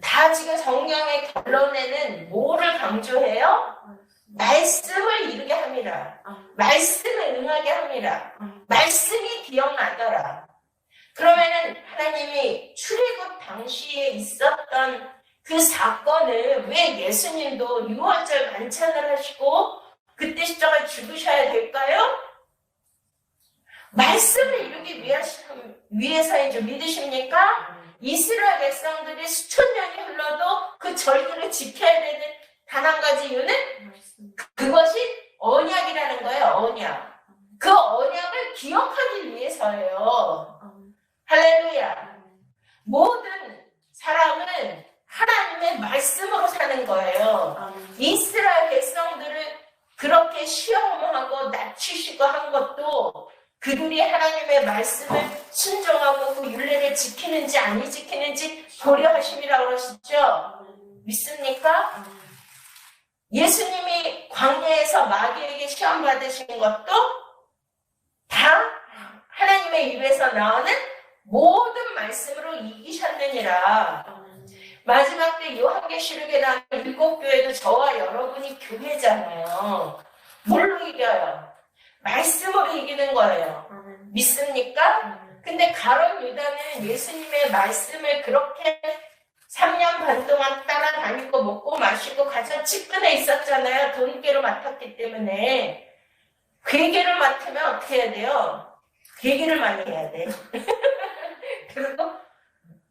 다 지금 성령의 결론에는 뭐를 강조해요? 말씀을 이루게 합니다. 말씀을 응하게 합니다. 말씀이 기억나더라. 그러면은 하나님이 출애굽 당시에 있었던 그 사건을 왜 예수님도 6월절 만찬을 하시고 그때 십자가에 죽으셔야 될까요? 말씀을 이루기 위해서인 줄 믿으십니까? 이스라엘 백성들이 수천 년이 흘러도 그 절기를 지켜야 되는 단 한 가지 이유는 그것이 언약이라는 거예요. 언약. 그 언약을 기억하기 위해서예요. 할렐루야. 모든 사람은 하나님의 말씀으로 사는 거예요. 이스라엘 백성들을 그렇게 시험하고 낮추시고 한 것도 그들이 하나님의 말씀을 순종하고 그 율례를 지키는지 안 지키는지 고려하심이라고 그러시죠? 믿습니까? 예수님이 광야에서 마귀에게 시험 받으신 것도 다 하나님의 입에서 나오는 모든 말씀으로 이기셨느니라. 마지막 때 요한계시록에 나오는 7교회도 저와 여러분이 교회잖아요. 뭘로 이겨요? 말씀으로 이기는 거예요. 믿습니까? 근데 가룟 유다는 예수님의 말씀을 그렇게 3년 반 동안 따라다니고 먹고 마시고 가장 측근에 있었잖아요. 돈깨로 맡았기 때문에. 회개를 맡으면 어떻게 해야 돼요? 회개를 많이 해야 돼. 그리고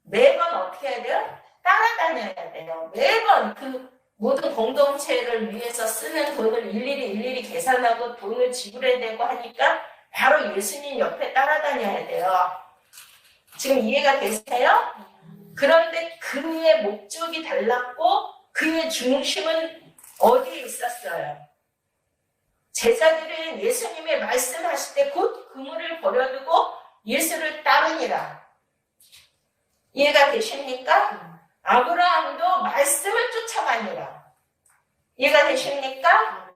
매번 어떻게 해야 돼요? 따라다녀야 돼요. 매번 그 모든 공동체를 위해서 쓰는 돈을 일일이 계산하고 돈을 지불해야 되고 하니까 바로 예수님 옆에 따라다녀야 돼요. 지금 이해가 되세요? 그런데 그의 목적이 달랐고 그의 중심은 어디에 있었어요? 제자들은 예수님의 말씀하실 때 곧 그물을 버려두고 예수를 따르니라. 이해가 되십니까? 아브라함도 말씀을 쫓아가니라. 이해가 되십니까?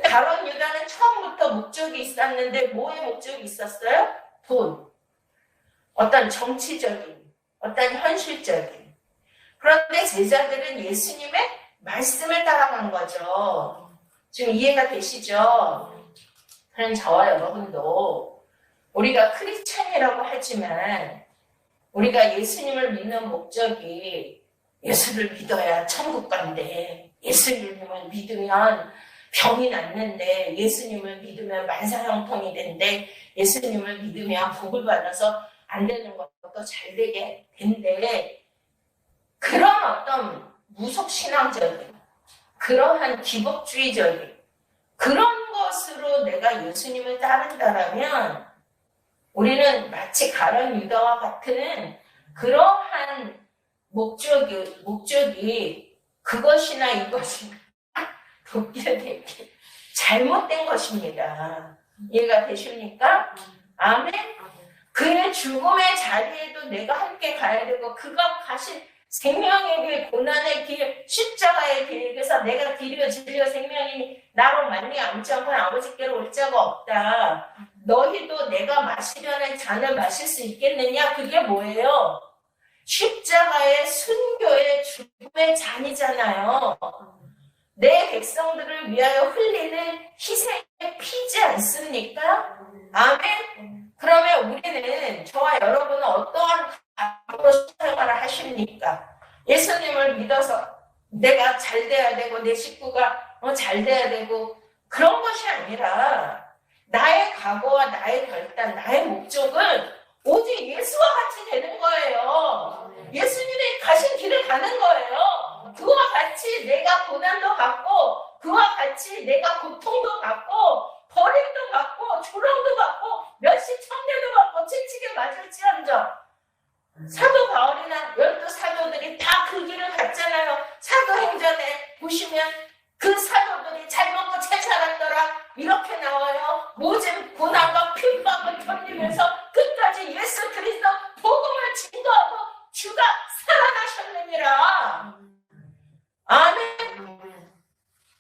가룟 유다는 처음부터 목적이 있었는데 뭐의 목적이 있었어요? 돈. 어떤 정치적인, 어떤 현실적인. 그런데 제자들은 예수님의 말씀을 따라간 거죠. 지금 이해가 되시죠? 그럼 저와 여러분도 우리가 크리스찬이라고 하지만 우리가 예수님을 믿는 목적이 예수를 믿어야 천국 간대. 예수님을 믿으면 병이 낫는데 예수님을 믿으면 만사형통이 된대. 예수님을 믿으면 복을 받아서 안 되는 것도 잘 되게 된대. 그런 어떤 무속신앙적인 그러한 기복주의적인 그런 것으로 내가 예수님을 따른다라면 우리는 마치 가룟 유다와 같은 그러한 목적이 그것이나 이것이나 돕기를 되게 잘못된 것입니다. 이해가 되십니까? 아멘? 그의 죽음의 자리에도 내가 함께 가야 되고 그가 가신 생명의 길, 고난의 길, 십자가의 길에서 내가 길이요 진리요 생명이니 나로 말미암지 않고는 아버지께로 올 자가 없다. 너희도 내가 마시려는 잔을 마실 수 있겠느냐? 그게 뭐예요? 십자가의 순교의 죽음의 잔이잖아요. 내 백성들을 위하여 흘리는 희생의 피지 않습니까? 아멘? 그러면 우리는, 저와 여러분은 어떠한 각오로 생활을 하십니까? 예수님을 믿어서 내가 잘 돼야 되고 내 식구가 잘 돼야 되고 그런 것이 아니라 나의 각오와 나의 결단, 나의 목적은 오직 예수와 같이 되는 거예요. 예수님이 가신 길을 가는 거예요. 그와 같이 내가 고난도 받고 그와 같이 내가 고통도 받고 버림도 받고 조롱도 받고 멸시청대도 받고 채찍에 맞을지언정 사도 바울이나 열두 사도들이 다 그 길을 갔잖아요. 사도행전에 보시면 그 사도들이 잘 먹고 잘 살았더라 이렇게 나와요. 모든 고난과 핍박을 견디면서 끝까지 예수 그리스도 복음을 증거하고 주가 살아나셨느니라. 아멘.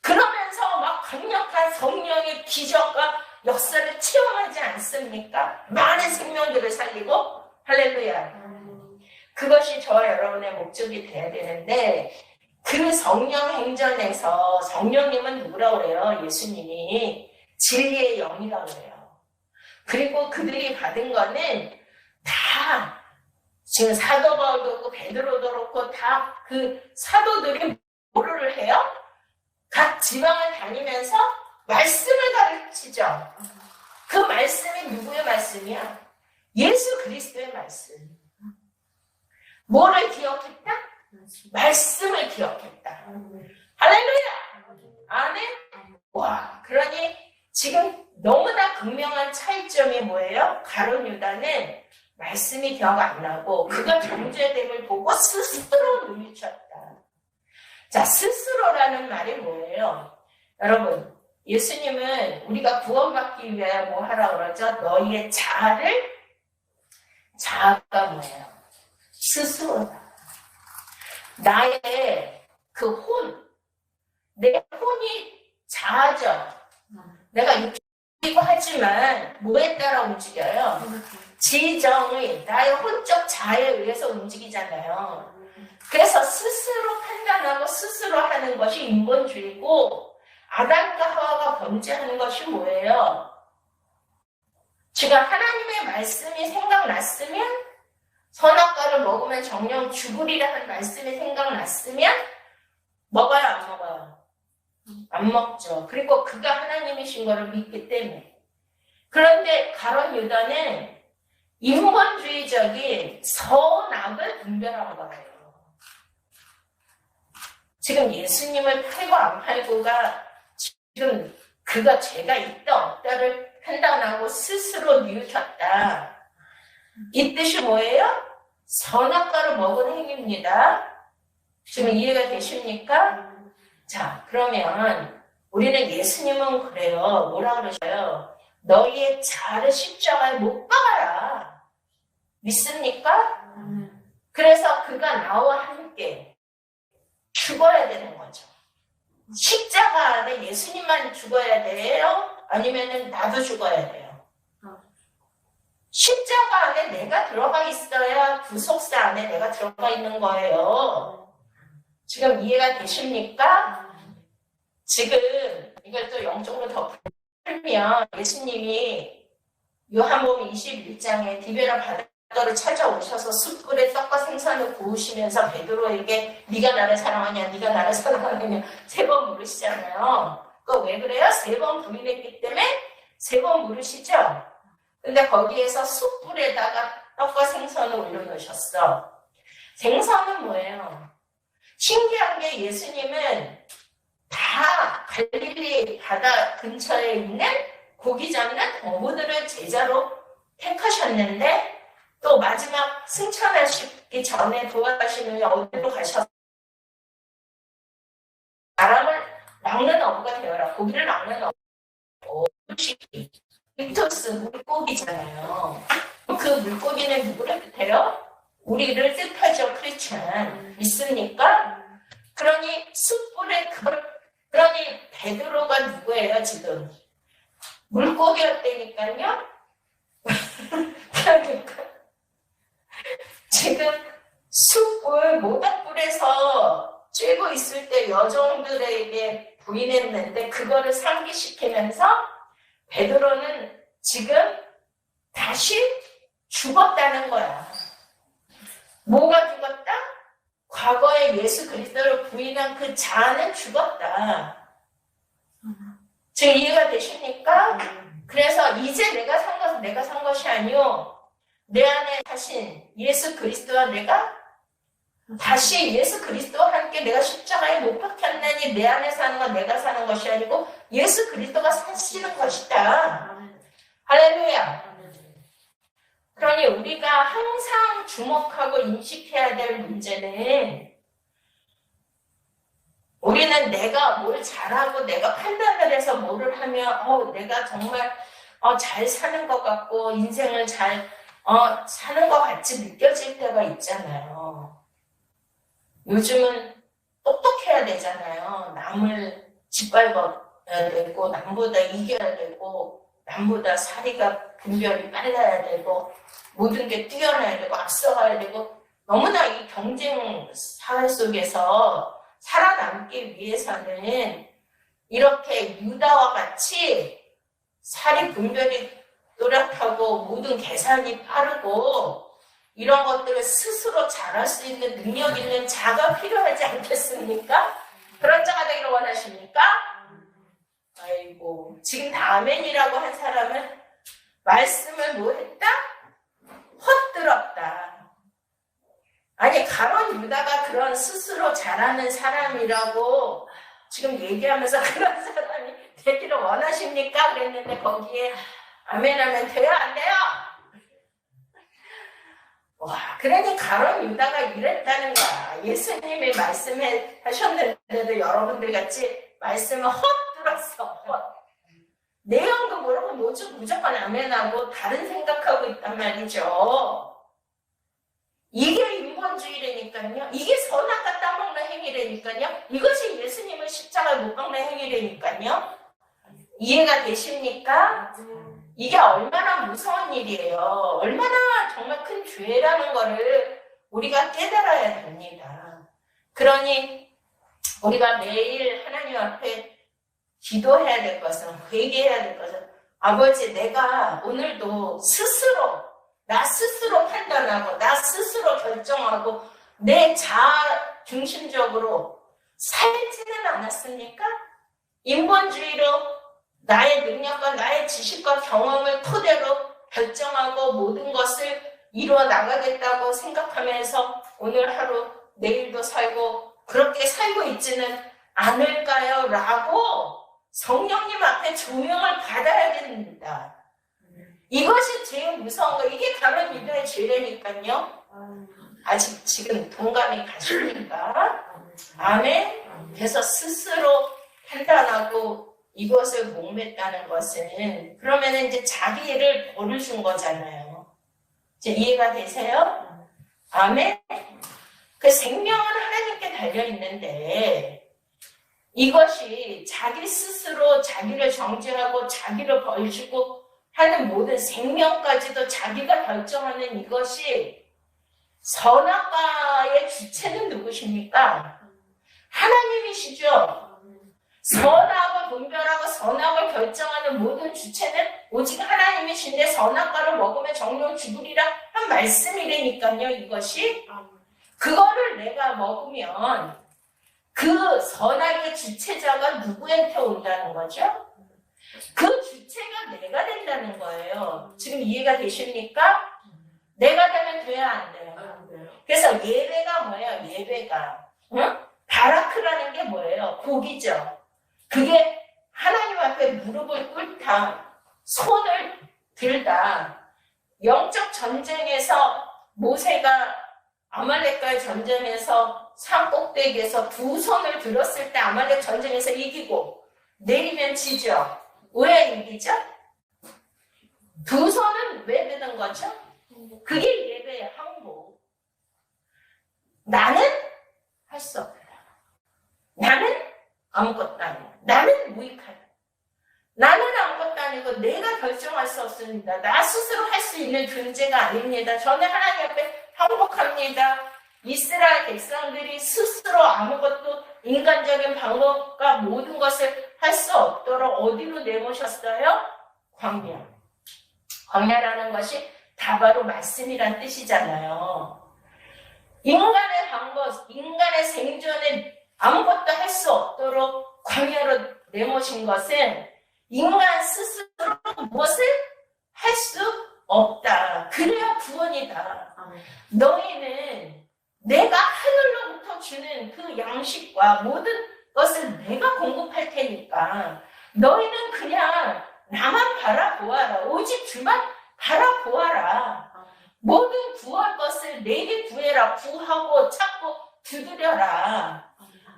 그러면서 막 강력한 성령의 기적과 역사를 체험하지 않습니까? 많은 생명들을 살리고 할렐루야. 그것이 저와 여러분의 목적이 돼야 되는데 그 성령 행전에서 성령님은 누구라고 그래요? 예수님이 진리의 영이라고 그래요. 그리고 그들이 받은 거는 다 지금 사도 바울도 그렇고 베드로도 그렇고 다 그 사도들이 뭐를 해요? 각 지방을 다니면서 말씀을 가르치죠. 그 말씀이 누구의 말씀이야? 예수 그리스도의 말씀. 뭐를 기억했다? 말씀을 기억했다. 할렐루야! 아멘? 와, 그러니 지금 너무나 극명한 차이점이 뭐예요? 가룟 유다는 말씀이 기억 안 나고 그가 정죄됨을 보고 스스로 뉘우쳤다. 자, 스스로라는 말이 뭐예요? 여러분, 예수님은 우리가 구원받기 위하여 뭐 하라고 그러죠? 너희의 자아가 뭐예요? 스스로다. 나의 그 내 혼이 자아죠. 내가 육이고 하지만 뭐에 따라 움직여요? 지정의, 나의 혼적 자아에 의해서 움직이잖아요. 그래서 스스로 판단하고 스스로 하는 것이 인본주의고 아담과 하와가 범죄하는 것이 뭐예요? 지금 하나님의 말씀이 생각났으면 선악과를 먹으면 정령 죽으리라는 말씀이 생각났으면 먹어요, 안 먹어요? 안 먹죠. 그리고 그가 하나님이신 것을 믿기 때문에. 그런데 가룟 유다는 인본주의적인 선악을 분별한 거예요. 지금 예수님을 팔고 안 팔고가 지금 그가 죄가 있다 없다를 판단하고 스스로 뉘우쳤다. 이 뜻이 뭐예요? 선악과를 먹은 행위입니다. 지금 이해가 되십니까? 자, 그러면 우리는 예수님은 그래요. 뭐라 그러셔요? 너희의 자아를 십자가에 못 박아라. 믿습니까? 그래서 그가 나와 함께 죽어야 되는 거죠. 십자가 안에 예수님만 죽어야 돼요? 아니면 나도 죽어야 돼요? 십자가 안에 내가 들어가 있어야 구속사 안에 내가 들어가 있는 거예요. 지금 이해가 되십니까? 지금 이걸 또 영적으로 더 풀면 예수님이 요한복음 21장에 디베라 바다를 찾아오셔서 숯불에 떡과 생선을 구우시면서 베드로에게 네가 나를 사랑하냐 네가 나를 사랑하느냐 3번 물으시잖아요. 그거 왜 그래요? 3번 부인했기 때문에 3번 물으시죠? 근데 거기에서 숯불에다가 떡과 생선을 올려놓으셨어. 생선은 뭐예요? 신기한 게 예수님은 다 갈릴리 바다 근처에 있는 고기 잡는 어부들을 제자로 택하셨는데 또 마지막 승천하시기 전에 돌아가시는 어디로 가셔서 사람을 낚는 어부가 되어라. 고기를 낚는 어부. 빅토스 물고기잖아요. 그 물고기는 누구를 뜻해요? 우리를 뜻하죠. 크리스찬. 믿습니까? 그러니 숯불에 그러니 베드로가 누구예요 지금? 물고기였다니까요. 그러니까 지금 숯불 모닥불에서 쬐고 있을 때 여종들에게 부인했는데 그거를 상기시키면서 베드로는 지금 다시 죽었다는 거야. 뭐가 죽었다? 과거에 예수 그리스도를 부인한 그 자아는 죽었다. 지금 이해가 되십니까? 그래서 이제 내가 산 것이 아니요. 내 안에 사신 예수 그리스도와 내가 다시 예수 그리스도와 함께 내가 십자가에 못 박혔나니 내 안에 사는 건 내가 사는 것이 아니고 예수 그리스도가 사시는 것이다. 할렐루야. 그러니 우리가 항상 주목하고 인식해야 될 문제는 우리는 내가 뭘 잘하고 내가 판단을 해서 뭐를 하면 내가 정말 잘 사는 것 같고 인생을 잘 사는 것 같이 느껴질 때가 있잖아요. 요즘은 똑똑해야 되잖아요. 남을 짓밟아야 되고 남보다 이겨야 되고 남보다 사리가 분별이 빨라야 되고 모든 게 뛰어나야 되고 앞서가야 되고 너무나 이 경쟁 사회 속에서 살아남기 위해서는 이렇게 유다와 같이 사리 분별이 노력하고 모든 계산이 빠르고 이런 것들을 스스로 잘할 수 있는 능력 있는 자가 필요하지 않겠습니까? 그런 자가 되기를 원하십니까? 아이고 지금 다 아멘이라고 한 사람은 말씀을 뭐 했다? 헛들었다. 아니 가론 유다가 그런 스스로 잘하는 사람이라고 지금 얘기하면서 그런 사람이 되기를 원하십니까? 그랬는데 거기에 아멘하면 돼요? 안 돼요? 와, 그러니 가론 유다가 이랬다는 거야. 예수님이 말씀하셨는데도 여러분들 같이 말씀을 헛들었어. 내용도 모르고 무조건 아멘하고 다른 생각하고 있단 말이죠. 이게 인본주의라니까요. 이게 선악과 따먹는 행위라니까요. 이것이 예수님을 십자가에 못 박는 행위라니까요. 이해가 되십니까? 이게 얼마나 무서운 일이에요. 얼마나 정말 큰 죄라는 거를 우리가 깨달아야 됩니다. 그러니 우리가 매일 하나님 앞에 기도해야 될 것은, 회개해야 될 것은 아버지 내가 오늘도 나 스스로 판단하고 나 스스로 결정하고 내 자아 중심적으로 살지는 않았습니까? 인본주의로 나의 능력과 나의 지식과 경험을 토대로 결정하고 모든 것을 이루어 나가겠다고 생각하면서 오늘 하루 내일도 살고 그렇게 살고 있지는 않을까요? 라고 성령님 앞에 조명을 받아야 됩니다. 이것이 제일 무서운 거. 이게 가론 유다의 죄라니까요. 아직 지금 동감이 가십니까? 아멘. 그래서 스스로 판단하고 이것을 목맸다는 것은 그러면 이제 자기를 벌을 준 거잖아요. 이제 이해가 되세요? 아멘. 그 생명은 하나님께 달려 있는데 이것이 자기 스스로 자기를 정죄하고 자기를 벌주고 하는 모든 생명까지도 자기가 결정하는 이것이 선악과의 주체는 누구십니까? 하나님이시죠. 선악을 분별하고 선악을 결정하는 모든 주체는 오직 하나님이신데 선악과를 먹으면 정령 죽으리라 한 말씀이라니까요. 이것이 그거를 내가 먹으면 그 선악의 주체자가 누구한테 온다는 거죠? 그 주체가 내가 된다는 거예요. 지금 이해가 되십니까? 내가 되면 돼야 안 돼요? 그래서 예배가 뭐예요? 예배가. 응? 바라크라는 게 뭐예요? 고기죠. 그게 하나님 앞에 무릎을 꿇다, 손을 들다. 영적 전쟁에서 모세가 아말렉과의 전쟁에서 산 꼭대기에서 두 손을 들었을 때 아말렉 전쟁에서 이기고 내리면 지죠. 왜 이기죠? 두 손은 왜 드는 거죠? 그게 예배의 항복. 나는 할 수 없다. 나는 아무것도 아니야. 나는 무익하다. 나는 아무것도 아니고 내가 결정할 수 없습니다. 나 스스로 할 수 있는 존재가 아닙니다. 저는 하나님 앞에 항복합니다. 이스라엘 백성들이 스스로 아무것도 인간적인 방법과 모든 것을 할 수 없도록 어디로 내모셨어요? 광야. 광야라는 것이 다 바로 말씀이란 뜻이잖아요. 인간의 방법, 인간의 생존에 아무것도 할 수 없도록 광야로 내모신 것은 인간 스스로 무엇을 할 수 없다. 그래야 구원이다. 너희는 내가 하늘로부터 주는 그 양식과 모든 것을 내가 공급할 테니까 너희는 그냥 나만 바라보아라. 오직 주만 바라보아라. 모든 구할 것을 내게 구해라. 구하고 찾고 두드려라.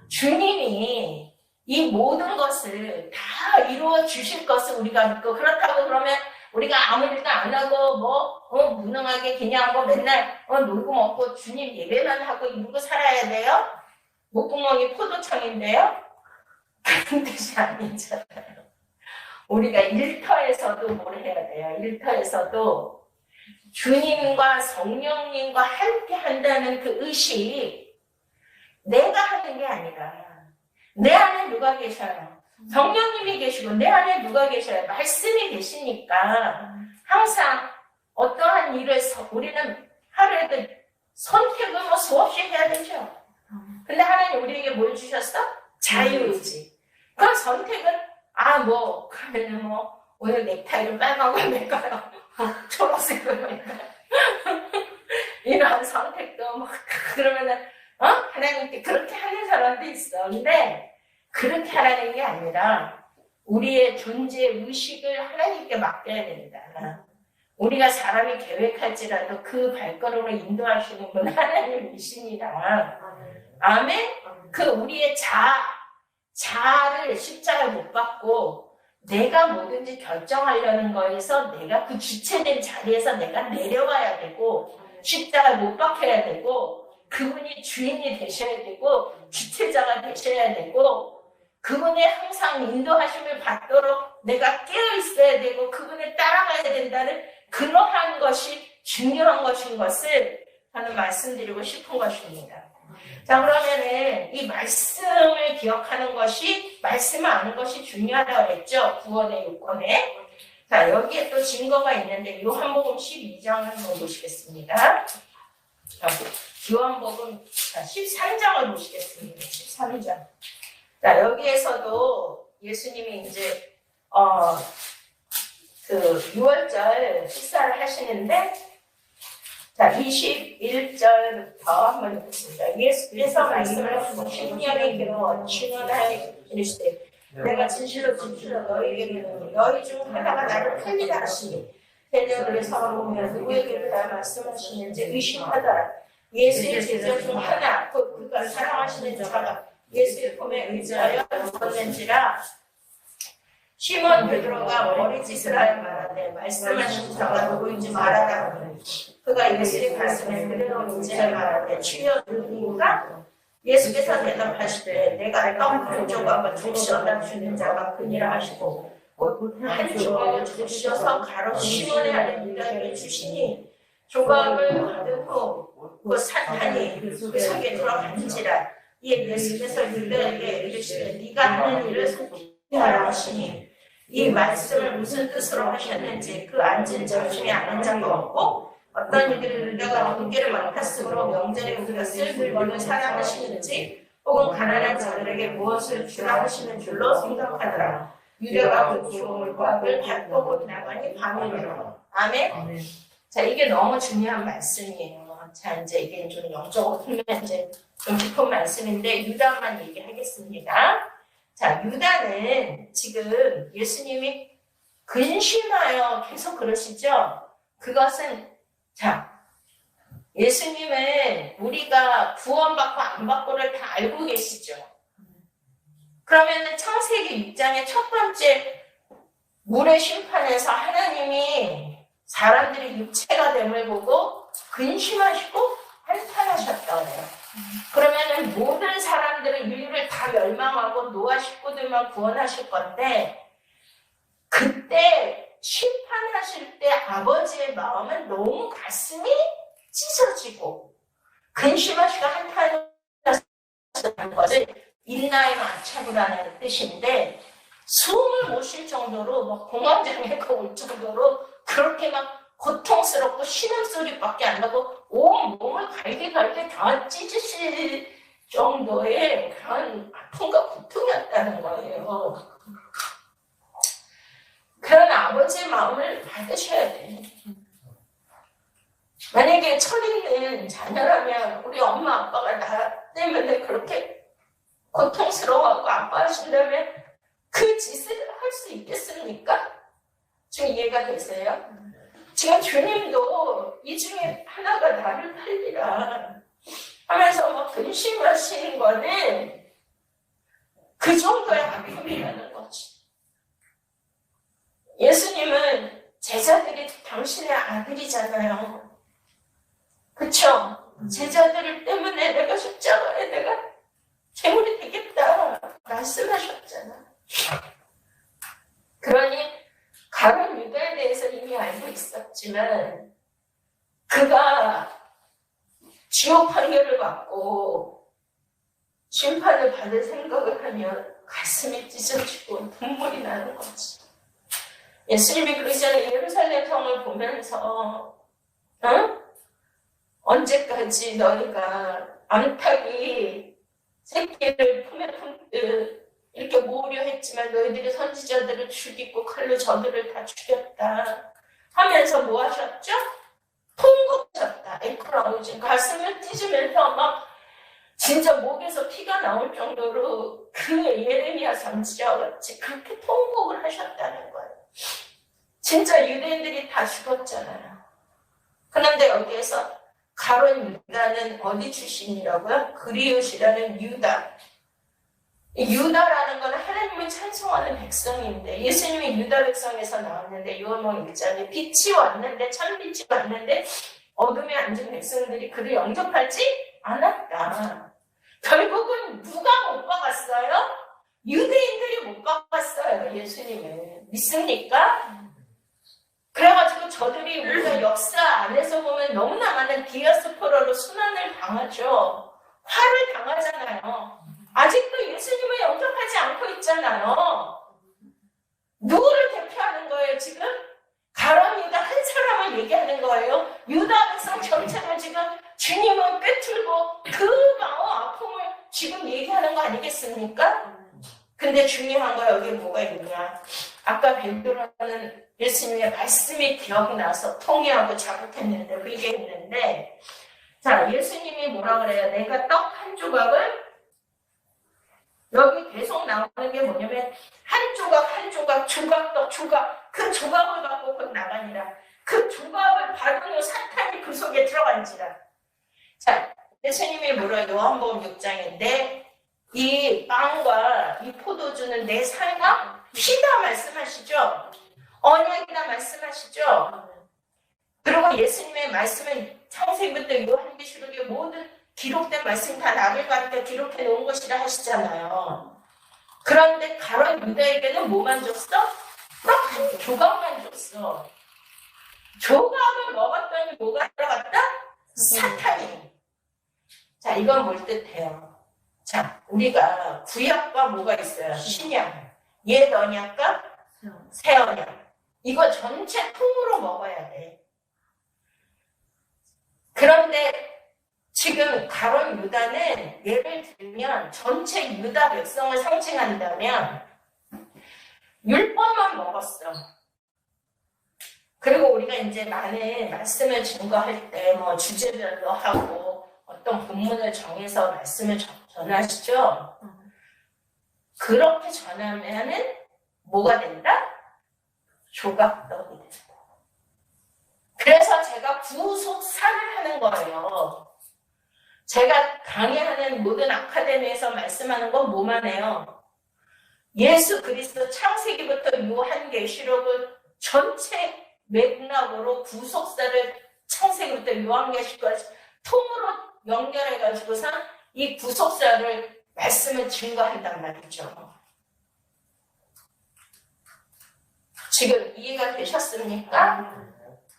주님이 이 모든 것을 다 이루어 주실 것을 우리가 믿고, 그렇다고 그러면 우리가 아무 일도 안 하고 무능하게 그냥 맨날 놀고 먹고 주님 예배만 하고 이러고 살아야 돼요? 목구멍이 포도청인데요? 그런 뜻이 아니잖아요. 우리가 일터에서도 뭘 해야 돼요? 일터에서도 주님과 성령님과 함께 한다는 그 의식, 내가 하는 게 아니라 내 안에 누가 계셔요? 성령님이 계시고 내 안에 누가 계셔요? 말씀이 계시니까 항상 어떠한 일을 우리는 하루에도 선택을 수없이 해야 되죠. 근데 하나님 우리에게 뭘 주셨어? 자유의지. 그 선택은 그러면은 오늘 넥타이를 빨간 걸 맬까요? 초록색을 맬까요? 이런 선택도 그러면은 하나님께 그렇게 하는 사람도 있어. 근데 그렇게 하라는 게 아니라 우리의 존재 의식을 하나님께 맡겨야 된다. 우리가 사람이 계획할지라도 그 발걸음을 인도하시는 분 하나님이십니다. 아멘? 그 우리의 자아를 십자가에 못 박고 내가 뭐든지 결정하려는 거에서 내가 그 주체된 자리에서 내가 내려와야 되고 십자가에 못 박혀야 되고 그분이 주인이 되셔야 되고 주체자가 되셔야 되고 그분의 항상 인도하심을 받도록 내가 깨어 있어야 되고 그분을 따라가야 된다는 그러한 것이 중요한 것인 것을 저는 말씀드리고 싶은 것입니다. 자, 그러면은 이 말씀을 기억하는 것이, 말씀을 아는 것이 중요하다고 했죠. 구원의 요건에. 자, 여기에 또 증거가 있는데 요한복음 12장을 한번 보시겠습니다. 요한복음 13장을 보시겠습니다. 13장. 자, 여기에서도 예수님이 이제 그 6월절 식사를 하시는데, 자, 21절부터 한번 읽겠습니다. 예수께서 말씀을 하시고 십년이 길어 증언하여 이르시되 내가 진실로 너희에게 이르노니 너희 중 하나가 나를 팔리라 하시니 대녀들의 사람을 보면 누구에게 다 말씀하시는지 의심하더라. 예수의 제자 중 하나, 그가 사랑하시는 자가 예수의 품에 의지하여 죽었는지라. 시몬 베드로가 머리짓을 하여 말하되 말씀하신 자가 누구인지 말하라 하더니 그가 예수의 가슴에 그대로 의지하여 말하되 주여 누구인가? 예수께서 대답하시되 내가 떡 한 조각과 두 시어다 주는 자가 그니라 하시고 한 조각을 주셔서 가로 시몬의 아들 유다에게 주시니 조각을 받은 후 그 사탄이 그 속에 들어갔는지라. 이에 예수께서 유다에게 이르시되 네가 하는 일을 속히하라 하시니 이 말씀을 무슨 뜻으로 하셨는지 그 앉은 자중에 아는 자가 없고 어떤 이들을 유다가 관계를 맡았으므로 명절에 우리가 쓸 물건을 사랑하시는지 혹은 가난한 자들에게 무엇을 주라 하시는 줄로 생각하더라. 유다가 그 기업을 받고 곧 나가니 밤이니라. 아멘. 아멘. 자, 이게 너무 중요한 말씀이에요. 자, 이제 이게 좀 영적으로 풀면 이제 좀 깊은 말씀인데 유다만 얘기하겠습니다. 자, 유다는 지금 예수님이 근심하여 계속 그러시죠? 그것은, 자, 예수님은 우리가 구원받고 안 받고를 다 알고 계시죠? 그러면은 창세기 6장의 첫 번째 물의 심판에서 하나님이 사람들이 육체가 됨을 보고 근심하시고 한탄하셨다 그래요. 그러면은 모든 사람들은 인류를 다 멸망하고 노아 식구들만 구원하실 건데 그때 심판하실 때 아버지의 마음은 너무 가슴이 찢어지고 근심하시고 한탄하셨다는 것을 인나의 마차부라는 뜻인데 숨을 못 쉴 정도로 막 공황장애가 올 정도로 그렇게 막 고통스럽고 신음소리밖에 안 나고 온 몸을 갈기갈기 다 찢으실 정도의 그런 아픔과 고통이었다는 거예요. 그런 아버지의 마음을 받으셔야 돼요. 만약에 철있는 자녀라면 우리 엄마 아빠가 나 때문에 그렇게 고통스러워하고 아파하신다면 그 짓을 할 수 있겠습니까? 지금 이해가 되세요? 지금 주님도 이 중에 하나가 나를 팔리라 하면서 막 근심하시는 거는 그 정도의 아픔이라는 거지. 예수님은 제자들이 당신의 아들이잖아요. 그쵸? 제자들 때문에 내가 십자가에 내가 제물이 되겠다 말씀하셨잖아. 그러니 가룟 유다에 대해서 이미 알고 있었지만 그가 지옥 판결을 받고 심판을 받을 생각을 하면 가슴이 찢어지고 눈물이 나는 거지. 예수님이 그러잖아요. 예루살렘 성을 보면서 언제까지 너희가 암탉이 새끼를 품에 품듯 이렇게 모으려 했지만 너희들이 선지자들을 죽이고 칼로 저들을 다 죽였다 하면서 뭐 하셨죠? 통곡하셨다. 에크라우징 가슴을 찢으면서 막 진짜 목에서 피가 나올 정도로 그 예레미야 선지자와 같이 그렇게 통곡을 하셨다는 거예요. 진짜 유대인들이 다 죽었잖아요. 그런데 여기에서 가룟 유다는 어디 출신이라고요? 그리웃이라는 유다. 유다라는 건 하나님을 찬송하는 백성인데 예수님이 유다 백성에서 나왔는데 요한복음 1장에 빛이 왔는데 참빛이 왔는데 어둠에 앉은 백성들이 그를 영접하지 않았다. 결국은 누가 못 박았어요? 유대인들이 못 박았어요. 예수님을. 믿습니까? 그래가지고 저들이 우리가 역사 안에서 보면 너무나 많은 디아스포라로 순환을 당하죠. 화를 당하잖아요. 아직도 예수님을 영접하지 않고 있잖아요. 누구를 대표하는 거예요, 지금? 가룟 유다 한 사람을 얘기하는 거예요. 유다 백성 전체를 지금 주님은 꿰뚫고 그 마음 아픔을 지금 얘기하는 거 아니겠습니까? 근데 중요한 거 여기 뭐가 있느냐. 아까 베드로는 예수님의 말씀이 기억나서 통회하고 자극했는데 회개했는데 자 예수님이 뭐라 그래요? 내가 떡 한 조각을 여기 계속 나오는 게 뭐냐면 한 조각 조각떡 조각 그 조각을 갖고 곧 나가니라. 그 조각을 받은 후 사탄이 그 속에 들어간지라. 자 예수님이 뭐라 요한복음 6장인데 이 빵과 이 포도주는 내 살과 피다 말씀하시죠. 언약이다 말씀하시죠. 그리고 예수님의 말씀은 창세기부터 요한계시록의 모든 기록된 말씀 다 나를 가르쳐 기록해 놓은 것이라 하시잖아요. 그런데 가룟 유다에게는 뭐만 줬어? 딱 한 조각만 줬어. 조각을 먹었더니 뭐가 들어갔다? 사탄이. 자 이건 뭘 뜻해요? 자 우리가 구약과 뭐가 있어요? 신약. 옛 언약과 새 언약. 이거 전체 통으로 먹어야 돼. 그런데 지금 가론 유다는 예를 들면 전체 유다 백성을 상징한다면 율법만 먹었어. 그리고 우리가 이제 많은 말씀을 증거할 때 뭐 주제별로 하고 어떤 본문을 정해서 말씀을 전하시죠. 그렇게 전하면은 뭐가 된다? 조각떡이 된다. 그래서 제가 구속사를 하는 거예요. 제가 강의하는 모든 아카데미에서 말씀하는 건 뭐만 해요? 예수 그리스도 창세기부터 요한계시록을 전체 맥락으로 구속사를 창세기부터 요한계시록까지 통으로 연결해가지고서 이 구속사를 말씀을 증거한단 말이죠. 지금 이해가 되셨습니까?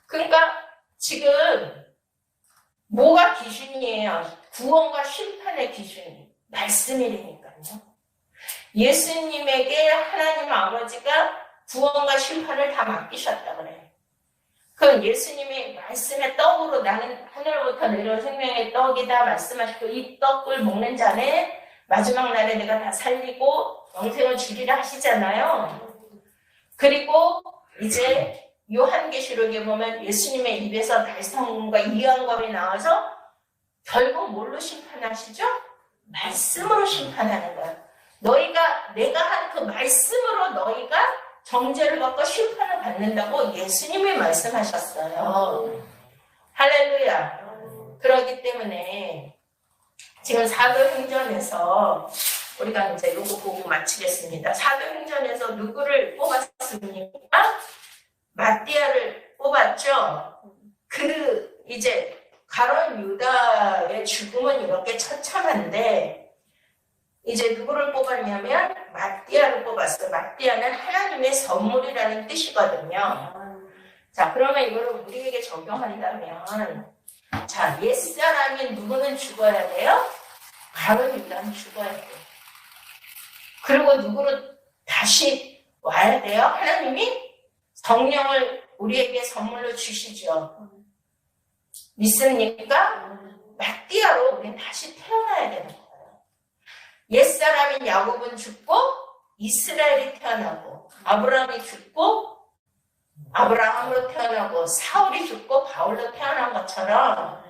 그러니까 지금 뭐가 기준이에요? 구원과 심판의 기준이 말씀이니까요. 예수님에게 하나님 아버지가 구원과 심판을 다 맡기셨다 그래요. 그럼 예수님이 말씀의 떡으로 나는 하늘로부터 내려온 생명의 떡이다 말씀하시고 이 떡을 먹는 자는 마지막 날에 내가 다 살리고 영생을 주리라 하시잖아요. 그리고 이제 요한계시록에 보면 예수님의 입에서 달성과 이언검이 나와서 결국 뭘로 심판하시죠? 말씀으로 심판하는 거예요. 내가 한 그 말씀으로 너희가 정죄를 받고 심판을 받는다고 예수님이 말씀하셨어요. 할렐루야. 그렇기 때문에 지금 사도행전에서 우리가 이제 이거 보고 마치겠습니다. 사도행전에서 누구를 뽑았습니까? 마띠아를 뽑았죠. 이제 가론 유다의 죽음은 이렇게 처참한데 이제 누구를 뽑았냐면 마띠아를 뽑았어요. 마띠아는 하나님의 선물이라는 뜻이거든요. 자, 그러면 이거를 우리에게 적용한다면 자, 옛사람인 누구는 죽어야 돼요? 가론 유다는 죽어야 돼요. 그리고 누구로 다시 와야 돼요? 하나님이 성령을 우리에게 선물로 주시죠. 믿습니까? 마띠아로 우리는 다시 태어나야 되는 거예요. 옛사람인 야곱은 죽고 이스라엘이 태어나고 아브라함이 죽고 아브라함으로 태어나고 사울이 죽고 바울로 태어난 것처럼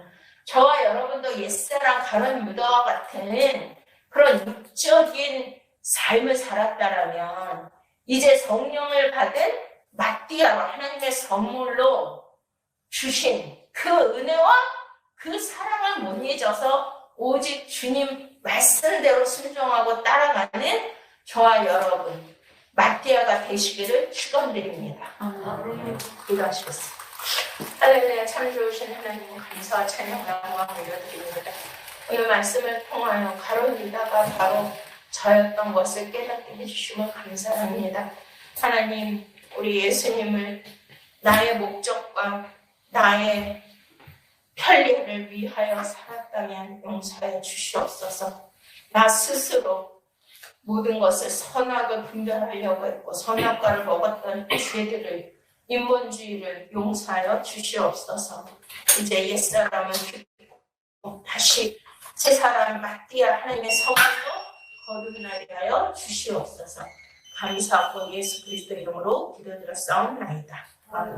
저와 여러분도 옛사람 가론 유다와 같은 그런 육적인 삶을 살았다라면 이제 성령을 받은 마띠아로 하나님의 선물로 주신 그 은혜와 그 사랑을 못 잊어서 오직 주님 말씀대로 순종하고 따라가는 저와 여러분 마띠아가 되시기를 축원드립니다. 기도하시겠습니다. 할렐루야. 참 좋으신 하나님 감사와 찬양 영광 올려드립니다. 오늘 말씀을 통하여 가론 유다가 바로 저였던 것을 깨닫게 해주시면 감사합니다. 하나님 우리 예수님을 나의 목적과 나의 편리를 위하여 살았다면 용서해 주시옵소서. 나 스스로 모든 것을 선악을 분별하려고 했고 선악과를 먹었던 죄들을 인본주의를 용서하여 주시옵소서. 이제 옛사람은 죽고 다시 새 사람 마띠아 하나님의 성령으로 거듭나게 하여 주시옵소서. 감사하고 예수 그리스도 이름으로 기도드렸사옵나이다. 아멘.